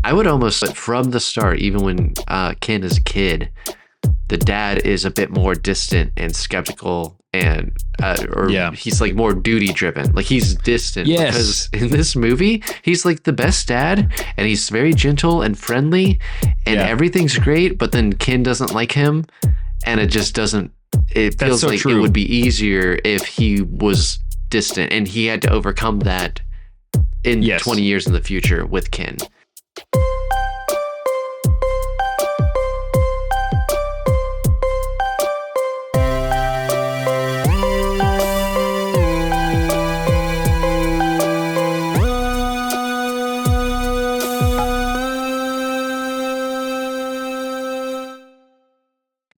I would almost, like, from the start, even when Ken is a kid, the dad is a bit more distant and skeptical, and he's like more duty driven. Like, he's distant because in this movie he's like the best dad, and he's very gentle and friendly, and everything's great. But then Ken doesn't like him, and it just doesn't. It feels like it would be easier if he was distant, and he had to overcome that in 20 years in the future with Ken.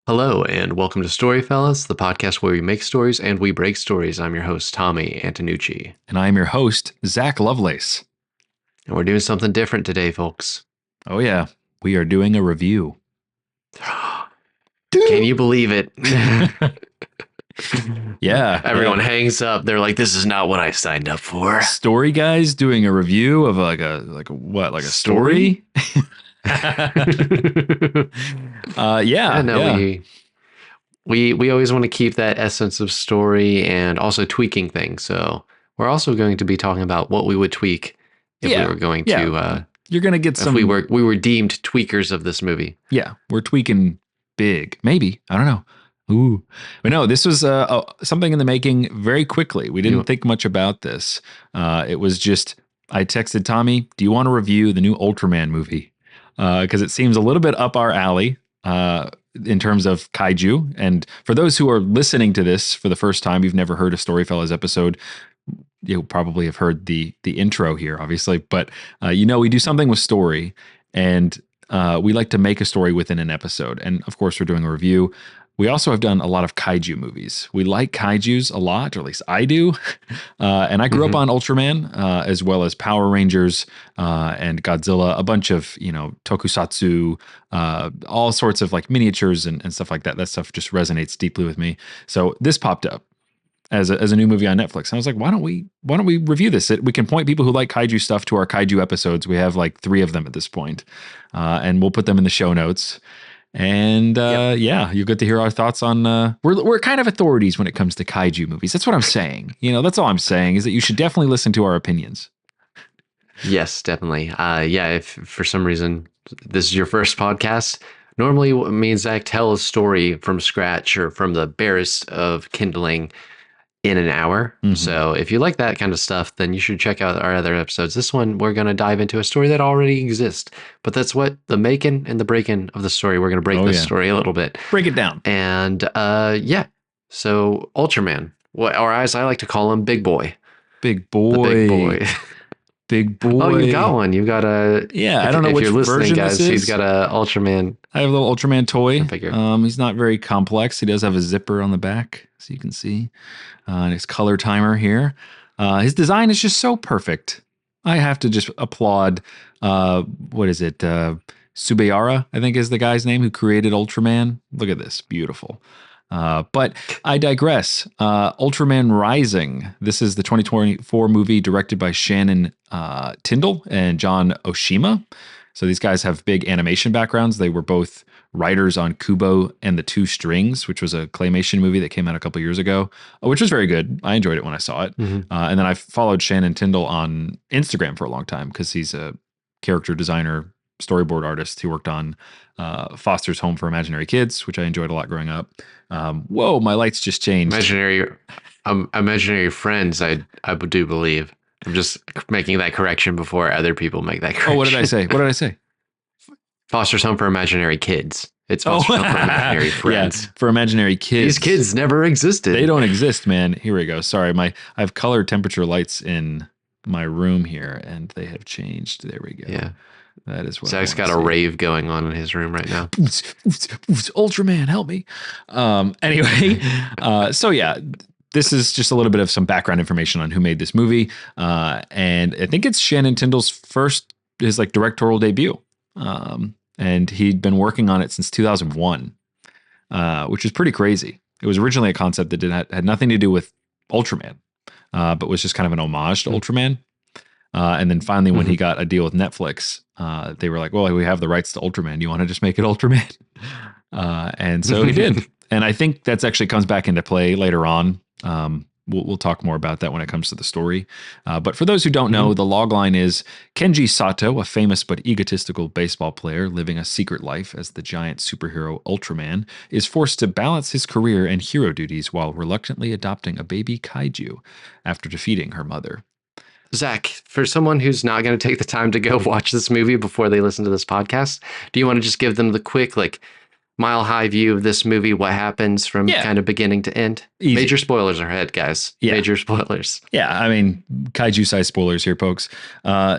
Hello, and welcome to StoryFellas, the podcast where we make stories and we break stories. I'm your host, Tommy Antonucci. And I'm your host, Zach Lovelace. And we're doing something different today, folks. Oh, yeah. We are doing a review. Can you believe it? Yeah. Everyone hangs up. They're like, this is not what I signed up for. Story guys doing a review of like a story? We always want to keep that essence of story and also tweaking things. So we're also going to be talking about what we would tweak if we were going to. You're going to get some. We were deemed tweakers of this movie. Yeah, we're tweaking big. Maybe, I don't know. Ooh, but no, this was something in the making very quickly. We didn't think much about this. It was just I texted Tommy, "Do you want to review the new Ultraman movie?" Because it seems a little bit up our alley in terms of kaiju. And for those who are listening to this for the first time, you've never heard a StoryFellas episode, you'll probably have heard the intro here, obviously. But we do something with story, and we like to make a story within an episode. And of course, we're doing a review. We also have done a lot of kaiju movies. We like kaijus a lot, or at least I do. And I grew up on Ultraman, as well as Power Rangers and Godzilla, a bunch of, tokusatsu, all sorts of like miniatures and stuff like that. That stuff just resonates deeply with me. So this popped up as a new movie on Netflix. And I was like, why don't we review this? We can point people who like kaiju stuff to our kaiju episodes. We have like 3 of them at this point. And we'll put them in the show notes. And you get to hear our thoughts on. We're kind of authorities when it comes to kaiju movies. That's what I'm saying. That's all I'm saying is that you should definitely listen to our opinions. Yes, definitely. If for some reason this is your first podcast, normally me and Zach tell a story from scratch or from the barest of kindling in an hour. Mm-hmm. So if you like that kind of stuff, then you should check out our other episodes. This one, we're going to dive into a story that already exists, but that's what the making and the breaking of the story. We're going to break this story a little bit. Break it down. And so Ultraman, or as I like to call him, Big Boy. Big Boy. The Big Boy. Big Boy. Oh, you got one. You got a... Yeah, I don't know which version guys, this is. He's got a Ultraman. I have a little Ultraman toy. Figure. He's not very complex. He does have a zipper on the back, so you can see. And his color timer here. His design is just so perfect. I have to just applaud, what is it? Subayara, I think is the guy's name who created Ultraman. Look at this. Beautiful. But I digress. Ultraman Rising. This is the 2024 movie directed by Shannon Tyndall and John Oshima. So these guys have big animation backgrounds. They were both writers on Kubo and the Two Strings, which was a claymation movie that came out a couple years ago, which was very good. I enjoyed it when I saw it. Mm-hmm. And then I followed Shannon Tyndall on Instagram for a long time because he's a character designer, storyboard artist. He worked on Foster's Home for Imaginary Kids, which I enjoyed a lot growing up. Whoa, my lights just changed. Imaginary Friends, I do believe. I'm just making that correction before other people make that correction. Oh, what did I say? Foster's Home for Imaginary Kids. It's Foster's Home for Imaginary Friends. Yeah, for imaginary kids. These kids never existed. They don't exist, man. Here we go. Sorry, I have color temperature lights in my room here, and they have changed. There we go. Yeah. That is what Zach's got a rave going on in his room right now. Ultraman, help me. Anyway, this is just a little bit of some background information on who made this movie. And I think it's Shannon Tyndall's his directorial debut. And he'd been working on it since 2001, which is pretty crazy. It was originally a concept that had nothing to do with Ultraman, but was just kind of an homage to Ultraman. And then finally, when he got a deal with Netflix, they were like, well, we have the rights to Ultraman. Do you want to just make it Ultraman? And so he did. And I think that's actually comes back into play later on. We'll talk more about that when it comes to the story. But for those who don't know, the logline is Kenji Sato, a famous but egotistical baseball player living a secret life as the giant superhero Ultraman, is forced to balance his career and hero duties while reluctantly adopting a baby kaiju after defeating her mother. Zach, for someone who's not going to take the time to go watch this movie before they listen to this podcast, do you want to just give them the quick, like, mile high view of this movie, what happens from kind of beginning to end? Easy. Major spoilers ahead, guys. Major spoilers. Yeah, I mean, kaiju size spoilers here, folks.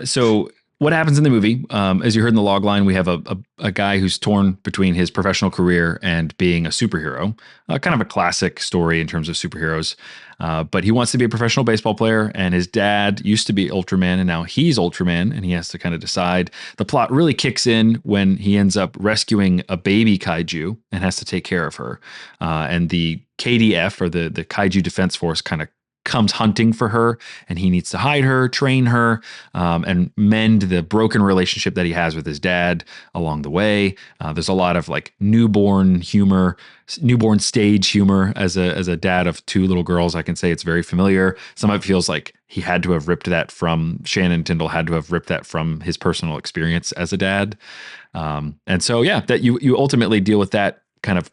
So what happens in the movie, as you heard in the log line, we have a guy who's torn between his professional career and being a superhero. Kind of a classic story in terms of superheroes. But he wants to be a professional baseball player, and his dad used to be Ultraman, and now he's Ultraman, and he has to kind of decide. The plot really kicks in when he ends up rescuing a baby kaiju and has to take care of her. And the KDF, or the Kaiju Defense Force, kind of comes hunting for her, and he needs to hide her, train her, and mend the broken relationship that he has with his dad along the way. There's a lot of like newborn humor, newborn stage humor. As a dad of two little girls, I can say it's very familiar. Some of it feels like he had to have ripped that from Shannon Tyndall, had to have ripped that from his personal experience as a dad. And so, yeah, that you ultimately deal with that kind of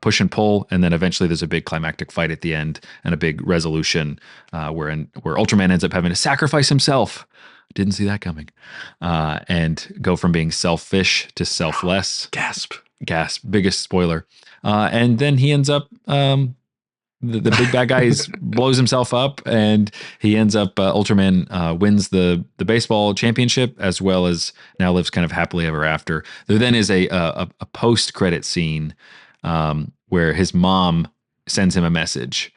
push and pull, and then eventually there's a big climactic fight at the end and a big resolution where Ultraman ends up having to sacrifice himself. Didn't see that coming, and go from being selfish to selfless. Gasp! Biggest spoiler. And then he ends up the big bad guy blows himself up, and he ends up Ultraman wins the baseball championship, as well as now lives kind of happily ever after. There then is a post credit scene where his mom sends him a message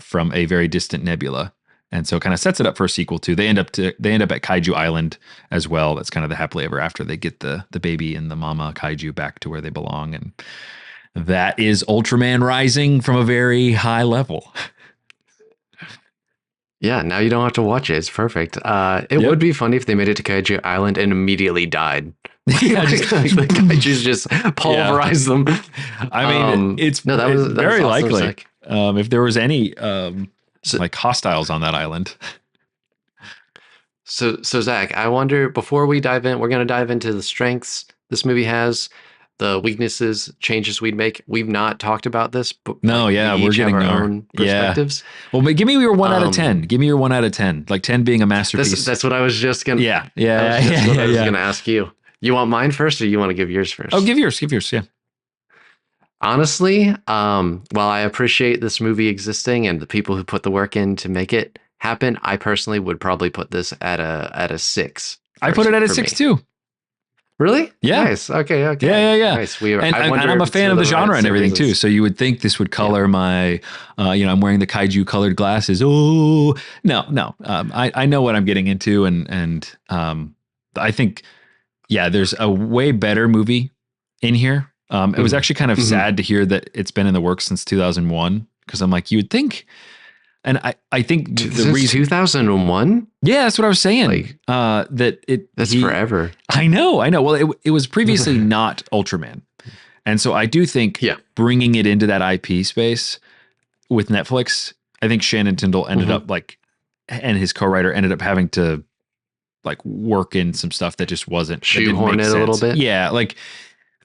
from a very distant nebula, and so kind of sets it up for a sequel too. They end up at Kaiju Island as well. That's kind of the happily ever after. They get the baby and the mama kaiju back to where they belong, and that is Ultraman rising from a very high level. Yeah, now you don't have to watch it. It's perfect. It would be funny if they made it to Kaiju Island and immediately died. Yeah, like the Kaijus just pulverize them. I mean, it's very awesome, likely. If there was any like hostiles on that island. So Zach, I wonder, before we dive in, we're going to dive into the strengths this movie has, the weaknesses, changes we'd make. We've not talked about this, but no, we're getting our own perspectives. Well, but give me your 1 out of 10. Give me your 1 out of 10. Like 10 being a masterpiece. That's what I was just gonna. I was gonna ask you. You want mine first, or you want to give yours first? Oh, give yours. Yeah. Honestly, while I appreciate this movie existing and the people who put the work in to make it happen, I personally would probably put this at a 6. I put it at a 6 too. Really? Yeah. Nice. Okay. Yeah. Nice. And I'm a fan of the genre and everything too. So you would think this would color my, I'm wearing the kaiju colored glasses. Oh, no. I know what I'm getting into, and I think, there's a way better movie in here. It was actually kind of sad to hear that it's been in the works since 2001, because I'm like, you would think. And I think the reason 2001. Yeah, that's what I was saying. That's forever. I know. Well, it was previously not Ultraman, and so I do think bringing it into that IP space with Netflix, I think Shannon Tyndall ended up and his co-writer ended up having to work in some stuff that just wasn't shoehorn it a little bit. Yeah,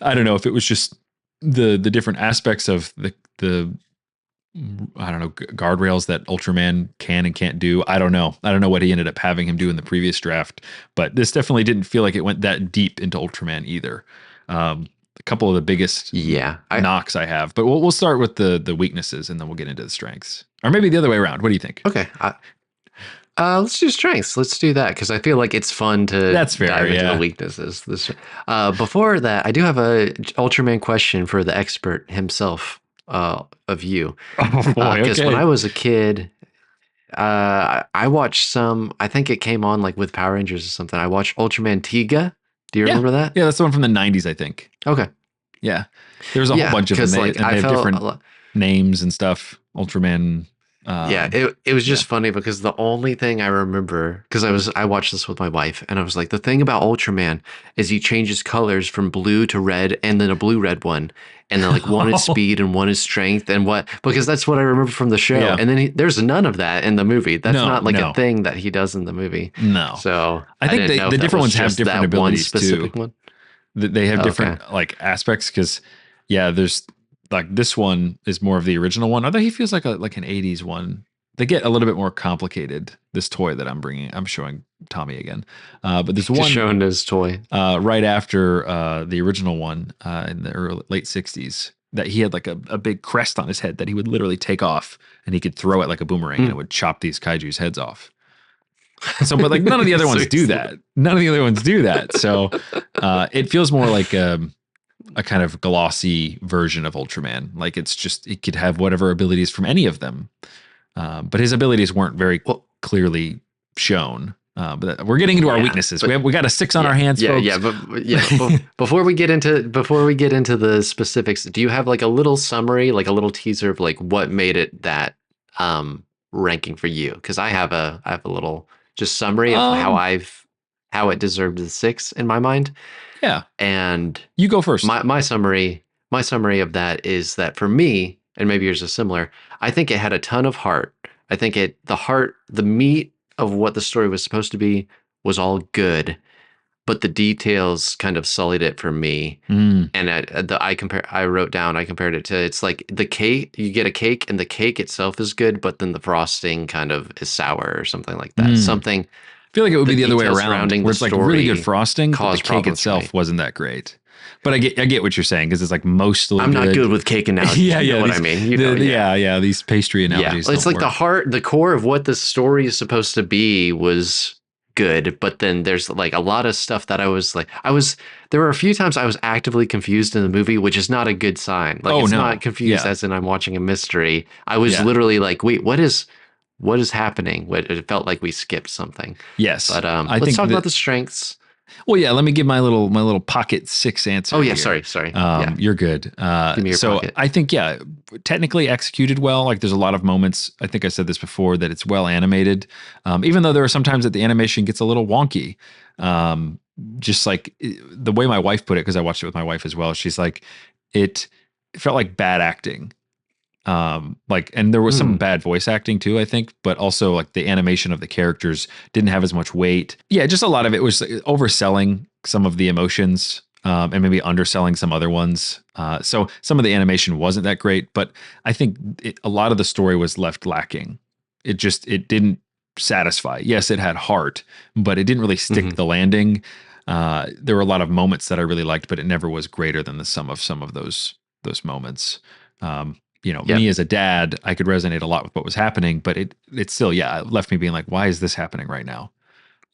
I don't know if it was just the different aspects of the I don't know, guardrails that Ultraman can and can't do. I don't know what he ended up having him do in the previous draft, but this definitely didn't feel like it went that deep into Ultraman either. A couple of the biggest knocks I have, but we'll start with the weaknesses, and then we'll get into the strengths, or maybe the other way around. What do you think? Okay. Let's do strengths. Let's do that, because I feel like it's fun to dive into the weaknesses. Before that, I do have a Ultraman question for the expert himself. Of you, because when I was a kid, I watched some. I think it came on with Power Rangers or something. I watched Ultraman Tiga. Do you remember that? Yeah, that's the one from the 90s, I think. Okay. Yeah, there's a whole bunch of them. They have different names and stuff. Ultraman Yeah, Um, it was yeah. just funny because the only thing I remember, because I watched this with my wife and I was like, the thing about Ultraman is he changes colors from blue to red and then a blue red one, and then like one is speed and one is strength and what, because that's what I remember from the show, Yeah. and then there's none of that in the movie. That's No, not like a no, thing that he does in the movie. no. So I I think didn't know the if that different was ones have just different that one abilities too. specific one. They have Okay. different like aspects because yeah, there's like this one is more of the original one, although he feels like an 80s one. They get a little bit more complicated. This toy that I'm showing Tommy again. But there's Just one showing his toy. right after the original one in the late 60s that he had like a big crest on his head that he would literally take off and he could throw it like a boomerang and it Hmm. would chop these kaiju's heads off. So, but like none of the other ones do Seriously. that. None of the other ones do that. So it feels more like a kind of glossy version of Ultraman. Like it's just, it could have whatever abilities from any of them. But his abilities weren't very Well, clearly shown. But we're getting into our yeah, weaknesses. but We got a 6 on our yeah, hands, yeah, folks. before we get into the specifics, do you have like a little summary, like a little teaser of like what made it that um ranking for you? Because I have a little just summary of um, how it deserved the 6 in my mind. yeah, And you go first. my summary of that is that for me, and maybe yours is similar, I think it had a ton of heart. I think the meat of what the story was supposed to be was all good, but the details kind of sullied it for me. Mm, And I compared it to, it's like the cake, you get a cake and the cake itself is good, but then the frosting kind of is sour or something like that. mm. Something, I feel like it would the be the other way details around, surrounding where the it's like really good story frosting, but the cause cake problems for me. itself wasn't that great. But I get what you're saying because it's like mostly I'm not good. good with cake analogies. Yeah, You know yeah. what I These mean? You know, yeah. yeah, these pastry Yeah. analogies It's don't like the work. heart, the core of what the story is supposed to be was good, but then there's like a lot of stuff that there were a few times I was actively confused in the movie, which is not a good sign. Like Oh it's not no. confused Yeah. as in I'm watching a mystery. I was Yeah. literally like, wait, what is happening? It felt like we skipped something. Yes. But I let's think talk about that the strengths. well, yeah, let me give my little pocket 6 Oh answer yeah, here. sorry. Yeah. You're good. Give me your So pocket. I think, yeah, technically executed well. Like there's a lot of moments. I think I said this before that it's well animated. Even though there are sometimes that the animation gets a little wonky. Um, just like the way my wife put it, because I watched it with my wife as well. She's like, it felt like bad acting. Like, and there was some Hmm. bad voice acting too, I think, but also like the animation of the characters didn't have as much weight. Yeah, just a lot of it was overselling some of the emotions, and maybe underselling some other ones. So some of the animation wasn't that great, but I think a lot of the story was left lacking. It didn't satisfy. Yes, it had heart, but it didn't really stick Hmm. the landing. There were a lot of moments that I really liked, but it never was greater than the sum of some of those moments. Me Yep. as a dad, I could resonate a lot with what was happening, but it still, yeah, it left me being like, why is this happening right now?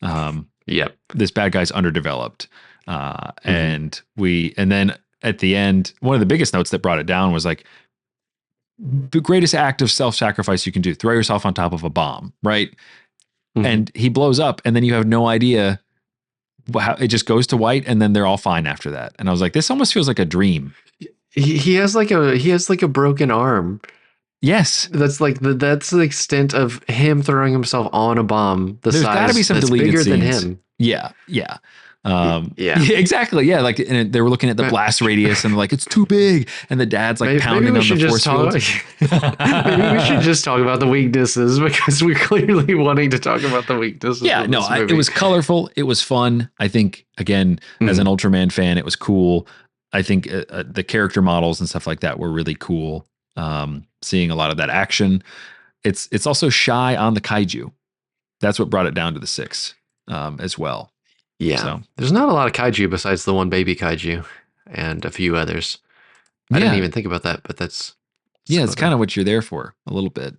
Um, Yep. this bad guy's underdeveloped. Hmm. And then at the end, one of the biggest notes that brought it down was like the greatest act of self-sacrifice you can do, throw yourself on top of a bomb, right? Hmm. And he blows up and then you have no idea how it just goes to white and then they're all fine after that. And I was like, this almost feels like a dream. He has like a broken arm. Yes. That's the extent of him throwing himself on a bomb the There's got to be size some that's deleted bigger than scenes. him. Yeah, yeah. Yeah. Yeah, exactly. Yeah, like and they were looking at the But blast radius and like it's too big, and the dad's like maybe pounding we on the should just force talk. fields. Maybe we should just talk about the weaknesses because we're clearly wanting to talk about the weaknesses Yeah, of no, this it movie. was colorful. It was fun. I think again, as an Mhm. Ultraman fan, it was cool. I think the character models and stuff like that were really cool. Seeing a lot of that action. It's also shy on the kaiju. That's what brought it down to the 6 as well. Yeah. So There's not a lot of kaiju besides the one baby kaiju and a few others. I didn't yeah, even think about that, but that's yeah, it's kind clever. of what you're there for a little bit.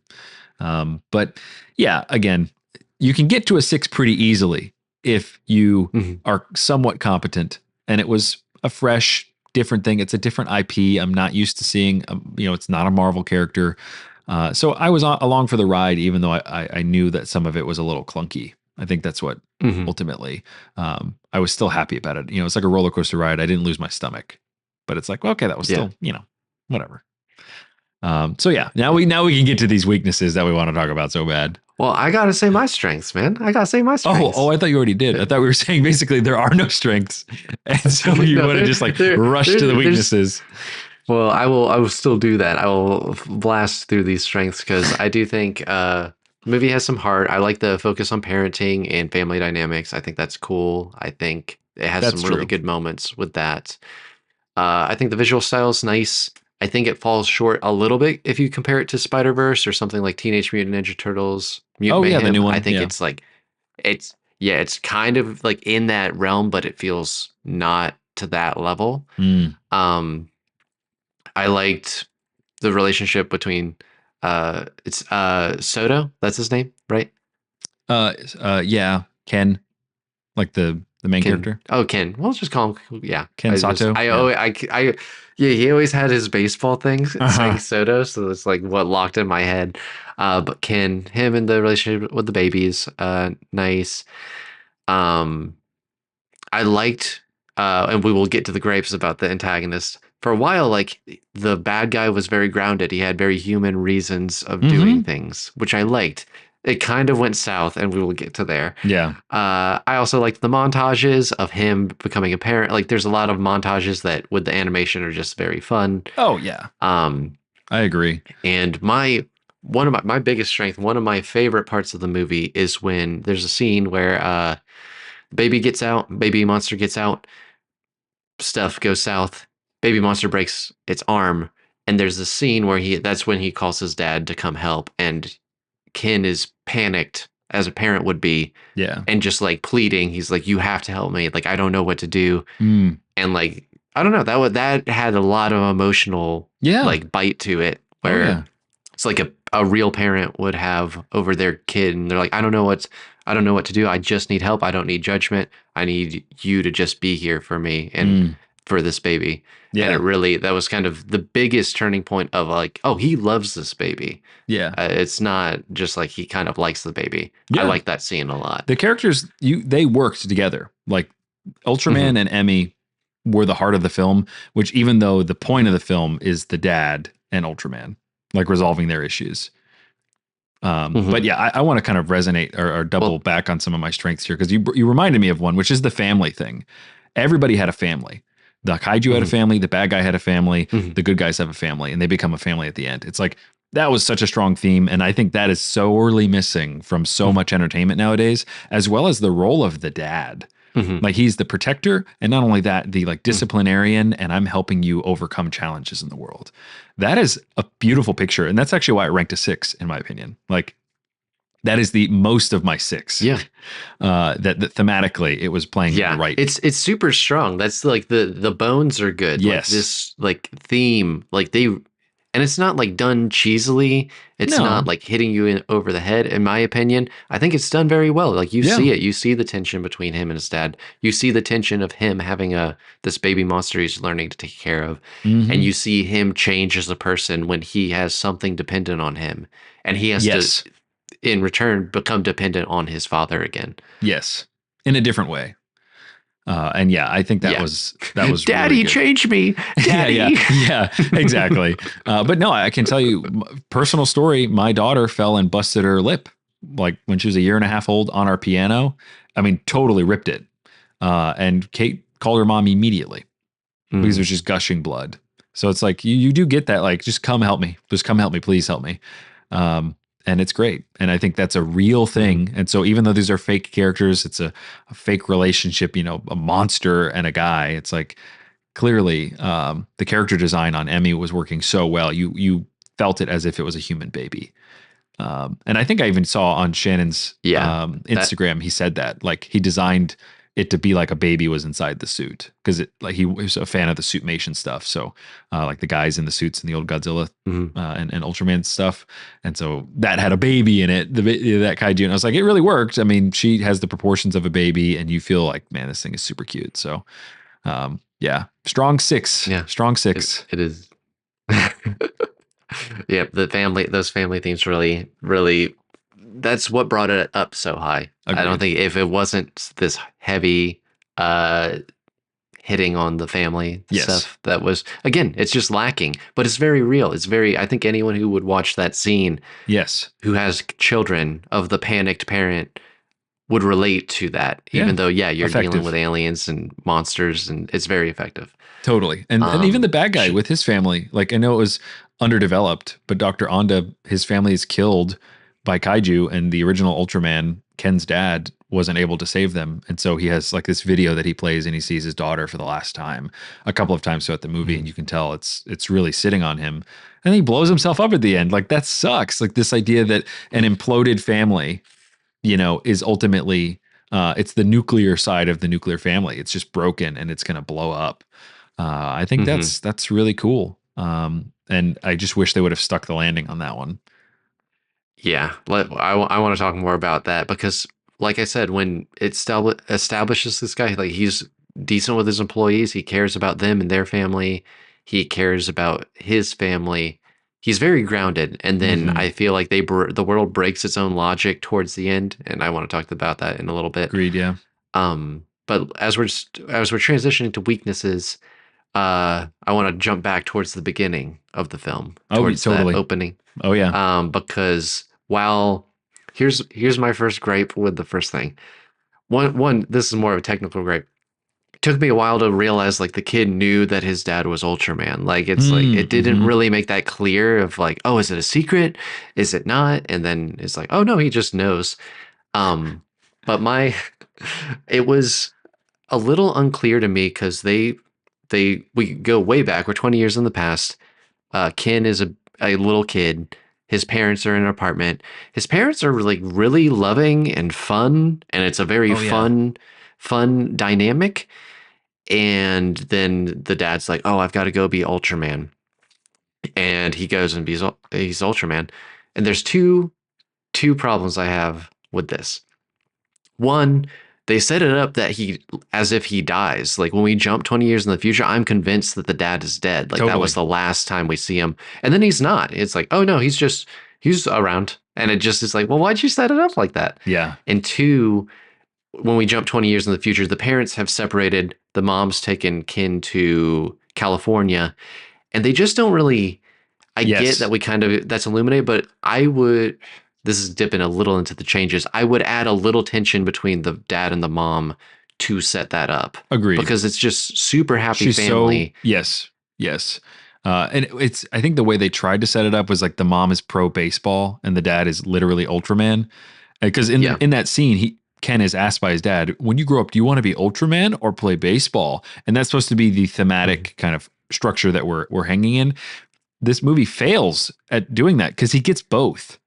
But yeah, again, you can get to a 6 pretty easily if you Mhm. are somewhat competent. And it was a fresh, different thing. It's a different IP. I'm not used to seeing, it's not a Marvel character. So I was along for the ride, even though I knew that some of it was a little clunky. I think that's what Mhm. ultimately I was still happy about it. It's like a roller coaster ride. I didn't lose my stomach, but it's like, well, okay, that was Yeah. still, whatever. So yeah, now we can get to these weaknesses that we want to talk about so bad. Well, I gotta say my strengths, man. I gotta say my strengths. Oh, I thought you already did. I thought we were saying basically there are no strengths, and so you want to just like rush to the weaknesses. Well, I will still do that. I will blast through these strengths because I do think the movie has some heart. I like the focus on parenting and family dynamics. I think that's cool. I think it has That's some really true. good moments with that. I think the visual style is nice. I think it falls short a little bit if you compare it to Spider-Verse or something like Teenage Mutant Ninja Turtles, Mutant Oh yeah, the Mayhem. new I one. think Yeah, it's like it's yeah, it's kind of like in that realm, but it feels not to that level. mm. Um, I liked the relationship between it's Soto, that's his name, right? Yeah, Ken, like the main Ken. character, Oh, Ken. We'll just call him. Yeah. Ken Sato. Yeah. Yeah. He always had his baseball thing saying Uh-huh. Soto, so it's like what locked in my head. But Ken, him and the relationship with the babies, nice. Um, I liked, and we will get to the gripes about the antagonist. For a while, like the bad guy was very grounded. He had very human reasons of doing Mm-hmm. things, which I liked. It kind of went south, and we will get to there. Yeah. I also liked the montages of him becoming a parent. Like, there's a lot of montages that, with the animation, are just very fun. Oh yeah. Um, I agree. and one of my biggest strength, one of my favorite parts of the movie is when there's a scene where baby monster gets out, stuff goes south, baby monster breaks its arm, and there's a scene where that's when he calls his dad to come help, and Ken is panicked as a parent would be, Yeah. and just like pleading. He's like, "You have to help me. Like, I don't know what to do." Mm. And like, I don't know, that had a lot of emotional Yeah. like bite to it, Oh where yeah. it's like a real parent would have over their kid, and they're like, I don't know what to do. I just need help. I don't need judgment. I need you to just be here for me and Mm. for this baby. And Yeah. that was kind of the biggest turning point of like, oh, he loves this baby. Yeah. It's not just like he kind of likes the baby. I Yeah. like that scene a lot. The characters they worked together. Like Mhm. Ultraman and Emmy were the heart of the film, which even though the point of the film is the dad and Ultraman, like resolving their issues. But Mhm. yeah, I want to kind of resonate or double Well, back on some of my strengths here because you reminded me of one, which is the family thing. Everybody had a family. The kaiju had a mhm. family. The bad guy had a family. Mhm. The good guys have a family, and they become a family at the end. It's like that was such a strong theme, and I think that is sorely missing from so Mhm. much entertainment nowadays, as well as the role of the dad. Mhm. Like he's the protector, and not only that, the like Mhm. disciplinarian, and I'm helping you overcome challenges in the world. That is a beautiful picture, and that's actually why it ranked a 6 in my opinion. Like that is the most of my 6. Yeah. That thematically it was playing in the Yeah, right. it's super strong. That's like the bones are good. Like Yes. this like theme, like they and it's not like done cheesily. It's not No. like hitting you over the head in my opinion. I think it's done very well. Like you Yeah. see it. You see the tension between him and his dad. You see the tension of him having this baby monster he's learning to take care of. And Hmm. you see him change as a person when he has something dependent on him. And he has to Yes. in return become dependent on his father again. Yes. In a different way. And yeah, I think Yeah. that was really Daddy, good. change me. Yeah, Daddy. exactly. But no, I can tell you, personal story. My daughter fell and busted her lip, like when she was a year and a half old on our piano. I mean, totally ripped it. And Kate called her mom immediately because it Mm, was just gushing blood. So it's like you do get that, like, just come help me, just come help me, please help me. Um, and it's great. And I think that's a real mhm, thing. And so even though these are fake characters, it's a fake relationship, a monster and a guy. It's like clearly the character design on Emmy was working so well. You felt it as if it was a human baby. And I think I even saw on Shannon's yeah. That Instagram, he said that like he designed it to be like a baby was inside the suit because it like he was a fan of the suitmation stuff. So like the guys in the suits in the old Godzilla mhm. and Ultraman stuff, and so that had a baby in it. That kaiju, and I was like, it really worked. I mean, she has the proportions of a baby, and you feel like, man, this thing is super cute. So yeah, strong 6, Yeah. strong It, 6. it is. Yeah, those family themes really, really, that's what brought it up so high. I don't Agreed. think if it wasn't this heavy, uh, hitting on the family Yes. stuff that was, again, it's just lacking, but it's very real. It's very, I think anyone who would watch that scene Yes. who has children of the panicked parent would relate to that, Yeah. even though, yeah, you're dealing with Effective. aliens and monsters, and it's very effective. Totally. And even the bad guy Sh- with his family, like I know it was underdeveloped, but Dr. Onda, his family is killed by Kaiju, and the original Ultraman, Ken's dad, wasn't able to save them. And so he has like this video that he plays and he sees his daughter for the last time a couple of times throughout the movie, and you can tell it's really sitting on him. And he blows himself up at the end. Like that sucks. Like this idea that an imploded family, is ultimately it's the nuclear side of the nuclear family. It's just broken and it's going to blow up. I think Mhm. that's really cool. And I just wish they would have stuck the landing on that one. Yeah, I want to talk more about that because, like I said, when it establishes this guy, like he's decent with his employees, he cares about them and their family, he cares about his family. He's very grounded, and then Mm-hmm. I feel like the world breaks its own logic towards the end, and I want to talk about that in a little bit. Agreed. Yeah. But as we're transitioning to weaknesses, I want to jump back towards the beginning of the film, Oh, towards that totally. opening, Oh yeah. because while here's my first gripe with the first thing. One, this is more of a technical gripe. It took me a while to realize like the kid knew that his dad was Ultraman. Like it's like it didn't Mm-hmm. really make that clear of like, oh, is it a secret? Is it not? And then it's like, oh no, he just knows. Um, but my it was a little unclear to me because we go way back. We're 20 years in the past. Ken is a little kid. His parents are in an apartment. His parents are like really loving and fun, and it's a very Oh yeah. fun dynamic. And then the dad's like, "Oh, I've got to go be Ultraman," and he goes and he's Ultraman. And there's two problems I have with this. One, they set it up that he as if he dies. Like when we jump 20 years in the future, I'm convinced that the dad is dead. Like that was Totally. the last time we see him. And then he's not. It's like, oh no, he's around. And it just is like, well, why'd you set it up like that? Yeah. And two, when we jump 20 years in the future, the parents have separated. The mom's taken Kin to California, and they just don't really. I get that Yes. we kind of that's illuminated, but I would. This is dipping a little into the changes. I would add a little tension between the dad and the mom to set that up Agreed. because it's just super happy She's so family. yes, yes. And it's I think the way they tried to set it up was like the mom is pro baseball and the dad is literally Ultraman. Because Yeah. in that scene, Ken is asked by his dad, "When you grow up, do you want to be Ultraman or play baseball?" And that's supposed to be the Mhm. thematic kind of structure that we're hanging in. This movie fails at doing that because he gets both.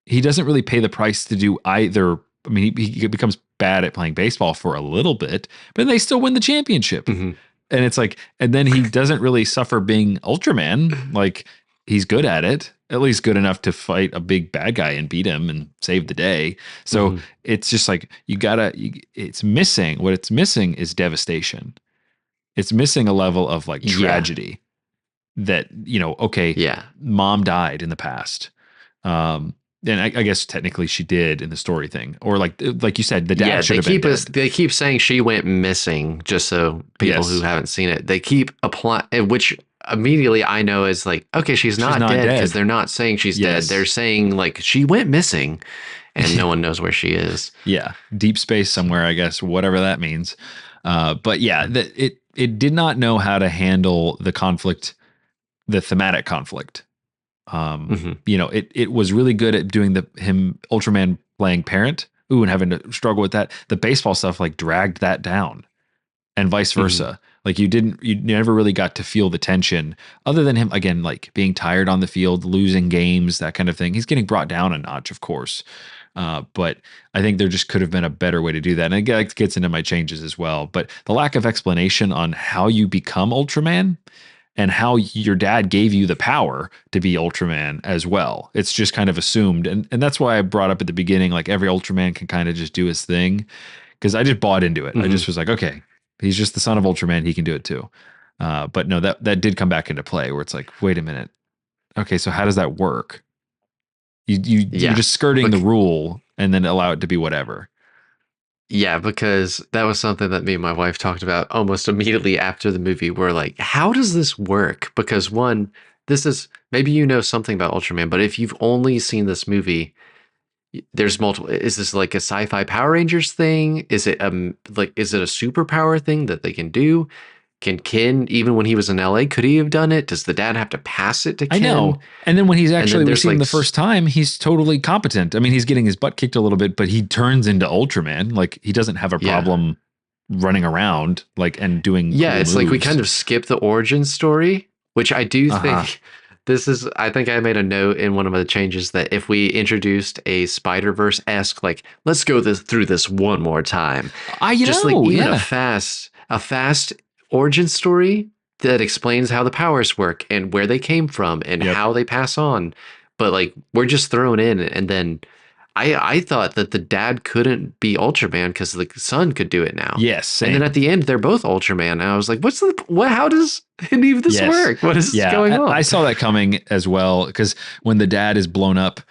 He doesn't really pay the price to do either. I mean, he becomes bad at playing baseball for a little bit, but they still win the championship. Mhm. And it's like, and then he doesn't really suffer being Ultraman. Like he's good at it, at least good enough to fight a big bad guy and beat him and save the day. So Mhm. it's just like, it's missing. What it's missing is devastation. It's missing a level of like Yeah. tragedy that, okay, Yeah. mom died in the past. Um, and I guess technically she did in the story thing, or like you said, the Yeah, dad should have been dead. they keep saying she went missing just so people who Yes, haven't seen it. They keep applying which immediately I know is like, okay, she's she's not not dead because dead. they're not saying she's dead. They're Yes, saying like she went missing and no one knows where she is. yeah, deep space So, somewhere, I guess, whatever that means. But yeah, it did not know how to handle the conflict, the thematic conflict. mhm, It was really good at doing the him Ultraman playing parent, ooh, and having to struggle with that. The baseball stuff like dragged that down, and vice mhm, versa. Like you never really got to feel the tension other than him again, like being tired on the field, losing games, that kind of thing. He's getting brought down a notch, of course. But I think there just could have been a better way to do that. And it gets into my changes as well. But the lack of explanation on how you become Ultraman and how your dad gave you the power to be Ultraman as well. It's just kind of assumed. And that's why I brought up at the beginning, like every Ultraman can kind of just do his thing. Cause I just bought into it. I mhm. just was like, okay, he's just the son of Ultraman. He can do it too. But no, that did come back into play where it's like, wait a minute. Okay. So how does that work? You're Yeah. just skirting the Bec- rule and then allow it to be whatever. Yeah, because that was something that me and my wife talked about almost immediately after the movie. We're like, how does this work? Because one, this is maybe you know something about Ultraman, but if you've only seen this movie, there's multiple. Is this like a sci-fi Power Rangers thing? Is it like is it a superpower thing that they can do? Can Ken, even when he was in LA, could he have done it? Does the dad have to pass it to I Ken? know. And then when And then we there's see him like the first time, he's totally competent. I mean, he's getting his butt kicked a little bit, but he turns into Ultraman. Like he doesn't have a yeah. problem running around like and doing Yeah, cool it's like we kind moves. of skip the origin story, which I do Uh-huh. think this is. I think I made a note in one of the changes that if we introduced a Spider-Verse esque, like, let's go through this one more time, just like even Yeah. a fast origin story that explains how the powers work and where they came from and Yep. how they pass on. But like, we're just thrown in, and then I thought that the dad couldn't be Ultraman because the son could do it now. Yes, And then same. at the end, they're both Ultraman. And I was like, what's the what? How does any of this Yes. work? What is Yeah. going I on? saw that coming as well because when the dad is blown up,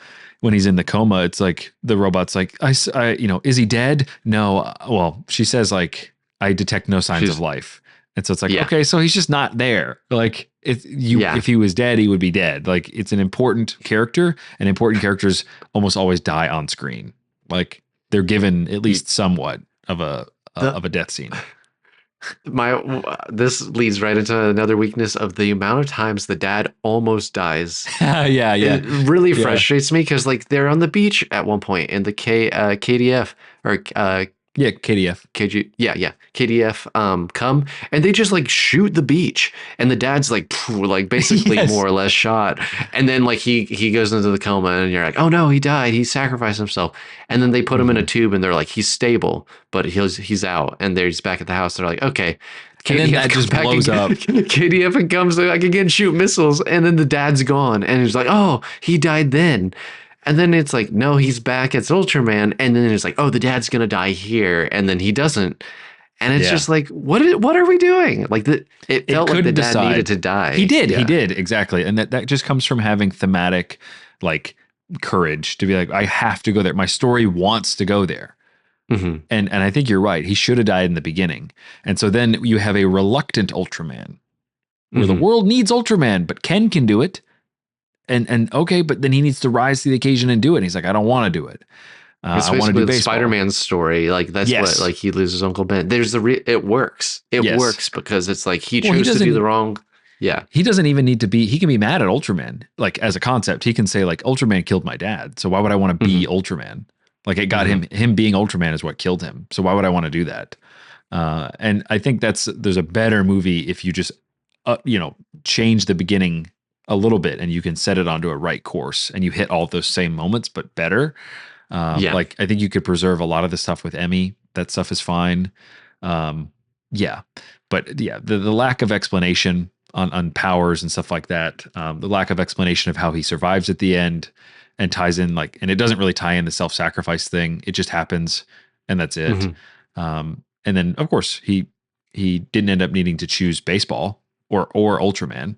when he's in the coma, it's like the robot's like, is he dead? No. Well, she says like, I detect no signs of She's life. And so it's like, yeah, okay, so he's just not there. Like yeah. if he was dead, he would be dead. Like it's an important character and important characters almost always die on screen. Like they're given at least somewhat The of a death scene. my this leads right into another weakness of the amount of times the dad almost dies. Yeah. Yeah. It really Yeah. frustrates me because like they're on the beach at one point in the KDF or Yeah. KDF. KG, yeah, KDF, come and they just like shoot the beach, and the dad's like, like basically Yes. more or less shot, and then like he goes into the coma, and you're like, oh no, he died, he sacrificed himself, and then they put him in a Mhm. tube, and they're like, he's stable, but he's out, and they're just back at the house. They're like, okay, And then KDF that comes just back blows again, up. KDF and comes like again, shoot missiles, and then the dad's gone, and he's like, oh, he died then. And then it's like, no, he's back as Ultraman. And then it's like, oh, the dad's gonna die here, and then he doesn't. And it's Yeah. just like, what are we doing? Like it It felt like the couldn't dad needed decide. to He die. did. He Yeah. did. Exactly. And that just comes from having thematic like courage to be like, I have to go there. My story wants to go there. Hmm. And I think you're right. He should have died in the beginning. And so then you have a reluctant Ultraman where the Hmm. world needs Ultraman, but Ken can do it. And okay, but then he needs to rise to the occasion and do it. And he's like, I don't want to do it. It's I want to basically do the baseball. Spider-Man story. Like that's what Yes. like he loses Uncle Ben. There's it works. It Yes. works because it's like he Well, chose to do the wrong. Yeah. he doesn't even need to be, he can be mad at Ultraman. Like as a concept, he can say like Ultraman killed my dad. So why would I want to be Hmm. Ultraman? Like it got Hmm. him being Ultraman is what killed him. So why would I want to do that? And I think there's a better movie if you just, change the beginning a little bit and you can set it onto a right course and you hit all those same moments, but better. Yeah. Like I think you could preserve a lot of the stuff with Emmy. That stuff is fine. Um, yeah, but yeah, the lack of explanation on powers and stuff like that, the lack of explanation of how he survives at the end and ties in like, and it doesn't really tie in the self-sacrifice thing. It just happens, and that's it. Hmm. And then of course he didn't end up needing to choose baseball or Ultraman.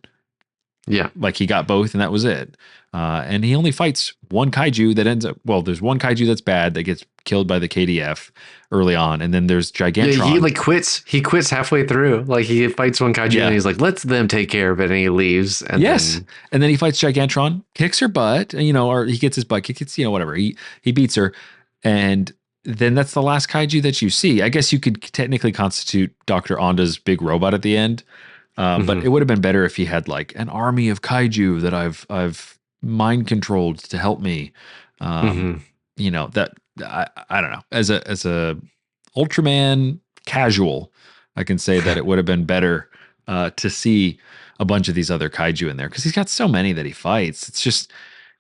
Yeah. Like he got both, and that was it. And he only fights one kaiju that ends up. Well, there's one kaiju that's bad that gets killed by the KDF early on, and then there's Yeah, he Gigantron. like quits. He quits halfway through. Like he fights one kaiju and Yeah. he's like, "Let them take care of it," and he leaves. And Yes, then and then he fights Gigantron, kicks her butt, or he gets his butt kicked. It's whatever. He beats her, and then that's the last kaiju that you see. I guess you could technically constitute Doctor Onda's big robot at the end. But Mhm. it would have been better if he had like an army of kaiju that I've mind controlled to help me. Um, Mhm. that I don't know. As a Ultraman casual, I can say that it would have been better to see a bunch of these other kaiju in there because he's got so many that he fights. It's just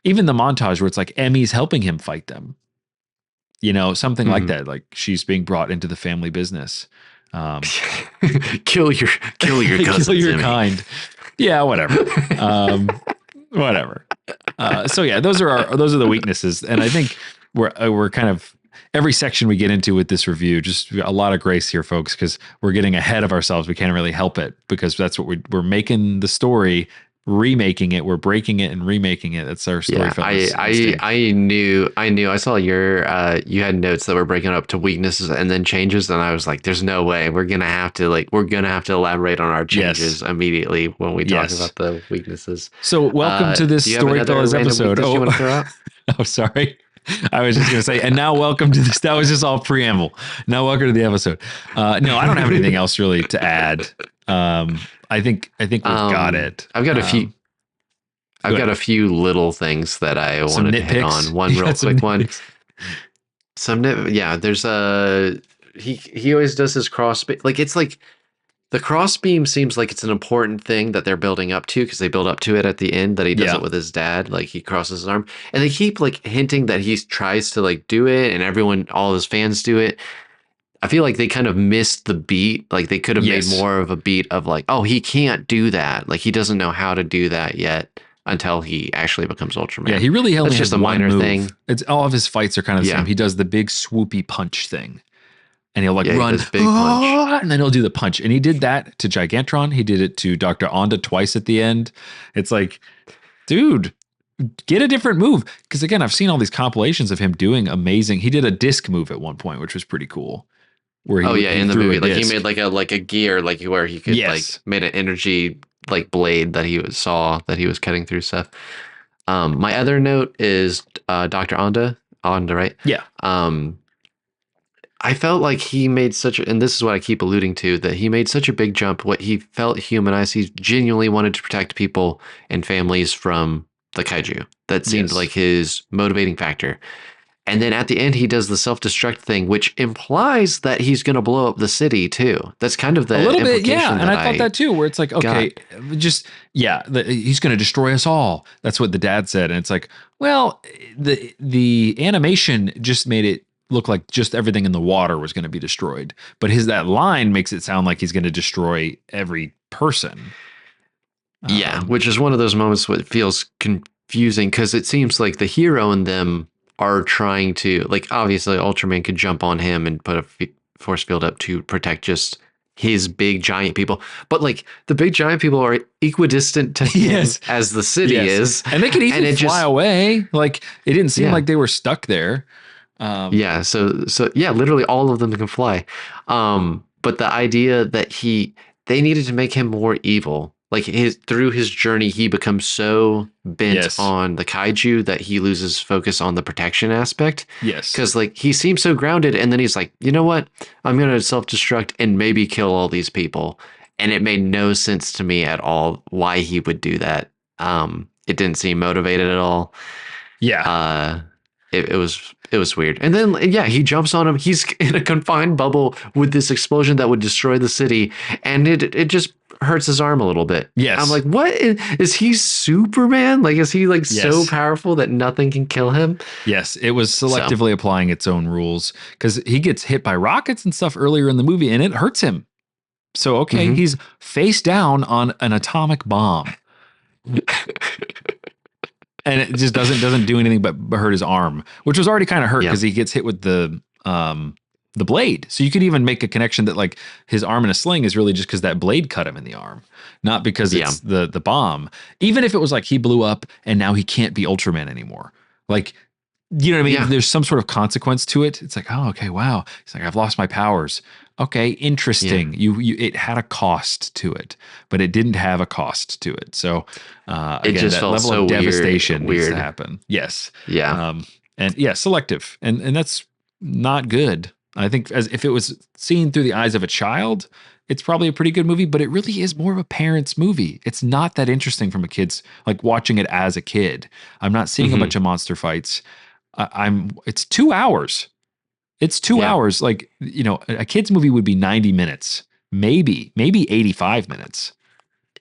even the montage where it's like Emmy's helping him fight them. Something like Mhm. that. Like she's being brought into the family business. Um, kill your kill cousins, your Emmy. kind. Yeah, whatever. Whatever. So yeah, those are the weaknesses, and I think we're kind of every section we get into with this review, just a lot of grace here, folks, because we're getting ahead of ourselves. We can't really help it because that's what we're making the story remaking it. We're breaking it and remaking it. That's our StoryFellas instinct. I saw you had notes that were breaking up to weaknesses and then changes, and I was like, there's no way we're gonna have to elaborate on our changes immediately when we talk about the weaknesses. So welcome to this StoryFellas episode. You want to throw out? Oh, sorry. I was just going to say, and now welcome to this. That was just all preamble. Now welcome to the episode. No, I don't have anything else really to add. I think we've got it. I've got a few. I've got a few little things that I wanted to hit on. One real quick one. There's he always does his cross, like it's like the cross beam seems like it's an important thing that they're building up to, because they build up to it at the end, that he does it with his dad. Like he crosses his arm, and they keep like hinting that he tries to like do it, and all his fans do it. I feel like they kind of missed the beat. Like they could have made more of a beat of like, oh, he can't do that. Like he doesn't know how to do that yet until he actually becomes Ultraman. Yeah, he really only has just a minor thing. It's all of his fights are kind of the same. He does the big swoopy punch thing. And he'll like run, big punch. And then he'll do the punch. And he did that to Gigantron. He did it to Dr. Onda twice at the end. It's like, dude, get a different move. Because again, I've seen all these compilations of him doing amazing. He did a disc move at one point, which was pretty cool. Where he, in the movie, like he made like a gear, like where he could like made an energy like blade that he saw that he was cutting through stuff. My other note is Dr. Onda, right? Yeah. I felt like he made and this is what I keep alluding to, that he made such a big jump. What he felt humanized. He genuinely wanted to protect people and families from the kaiju. That seemed like his motivating factor. And then at the end, he does the self-destruct thing, which implies that he's going to blow up the city too. That's kind of the a little bit, yeah. And I thought that too, where it's like, okay, he's going to destroy us all. That's what the dad said, and it's like, well, the animation just made it look like just everything in the water was going to be destroyed, but that line makes it sound like he's going to destroy every person. Yeah, which is one of those moments where it feels confusing, because it seems like the hero in them are trying to, like, obviously Ultraman could jump on him and put a force field up to protect just his big giant people, but like the big giant people are equidistant to him as the city is, and they could even fly away. Like it didn't seem like they were stuck there. So literally all of them can fly. But the idea that they needed to make him more evil. Like through his journey, he becomes so bent on the kaiju that he loses focus on the protection aspect. Yes. Because like he seems so grounded, and then he's like, you know what? I'm going to self-destruct and maybe kill all these people. And it made no sense to me at all why he would do that. It didn't seem motivated at all. Yeah. It was weird. And then, he jumps on him. He's in a confined bubble with this explosion that would destroy the city. And it just hurts his arm a little bit. Yes. I'm like, what? Is he Superman? Like, is he like so powerful that nothing can kill him? Yes. It was selectively applying its own rules, because he gets hit by rockets and stuff earlier in the movie and it hurts him. So, okay, he's face down on an atomic bomb. And it just doesn't do anything but hurt his arm, which was already kind of hurt because he gets hit with the blade. So you could even make a connection that like his arm in a sling is really just because that blade cut him in the arm, not because it's the bomb. Even if it was like he blew up and now he can't be Ultraman anymore. Like, you know what I mean? Yeah. There's some sort of consequence to it. It's like, oh, okay, wow. He's like, I've lost my powers. Okay, interesting. Yeah. You it had a cost to it, but it didn't have a cost to it. So it again, just that felt level so of devastation needs to happen. Yes. Yeah. Selective. And that's not good. I think if it was seen through the eyes of a child, it's probably a pretty good movie, but it really is more of a parent's movie. It's not that interesting from a kid's, like watching it as a kid. I'm not seeing a bunch of monster fights. It's 2 hours. It's 2 hours. Like, you know, a kid's movie would be 90 minutes, maybe 85 minutes.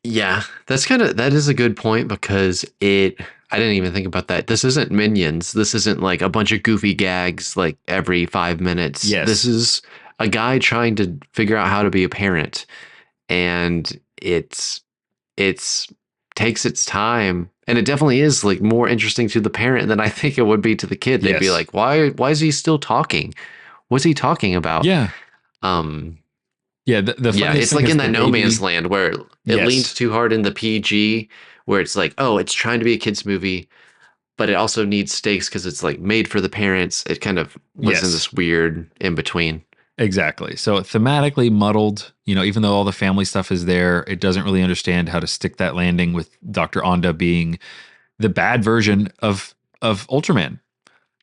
Yeah, that is a good point, because I didn't even think about that. This isn't Minions. This isn't like a bunch of goofy gags like every 5 minutes. Yes. This is a guy trying to figure out how to be a parent, and it's takes its time, and it definitely is like more interesting to the parent than I think it would be to the kid. They'd be like, why is he still talking? What's he talking about? Yeah. It's like in that No Man's Land where it leans too hard in the PG, where it's like, oh, it's trying to be a kids movie, but it also needs stakes because it's like made for the parents. It kind of was in this weird in between. Exactly. So thematically muddled, even though all the family stuff is there, it doesn't really understand how to stick that landing with Dr. Onda being the bad version of Ultraman.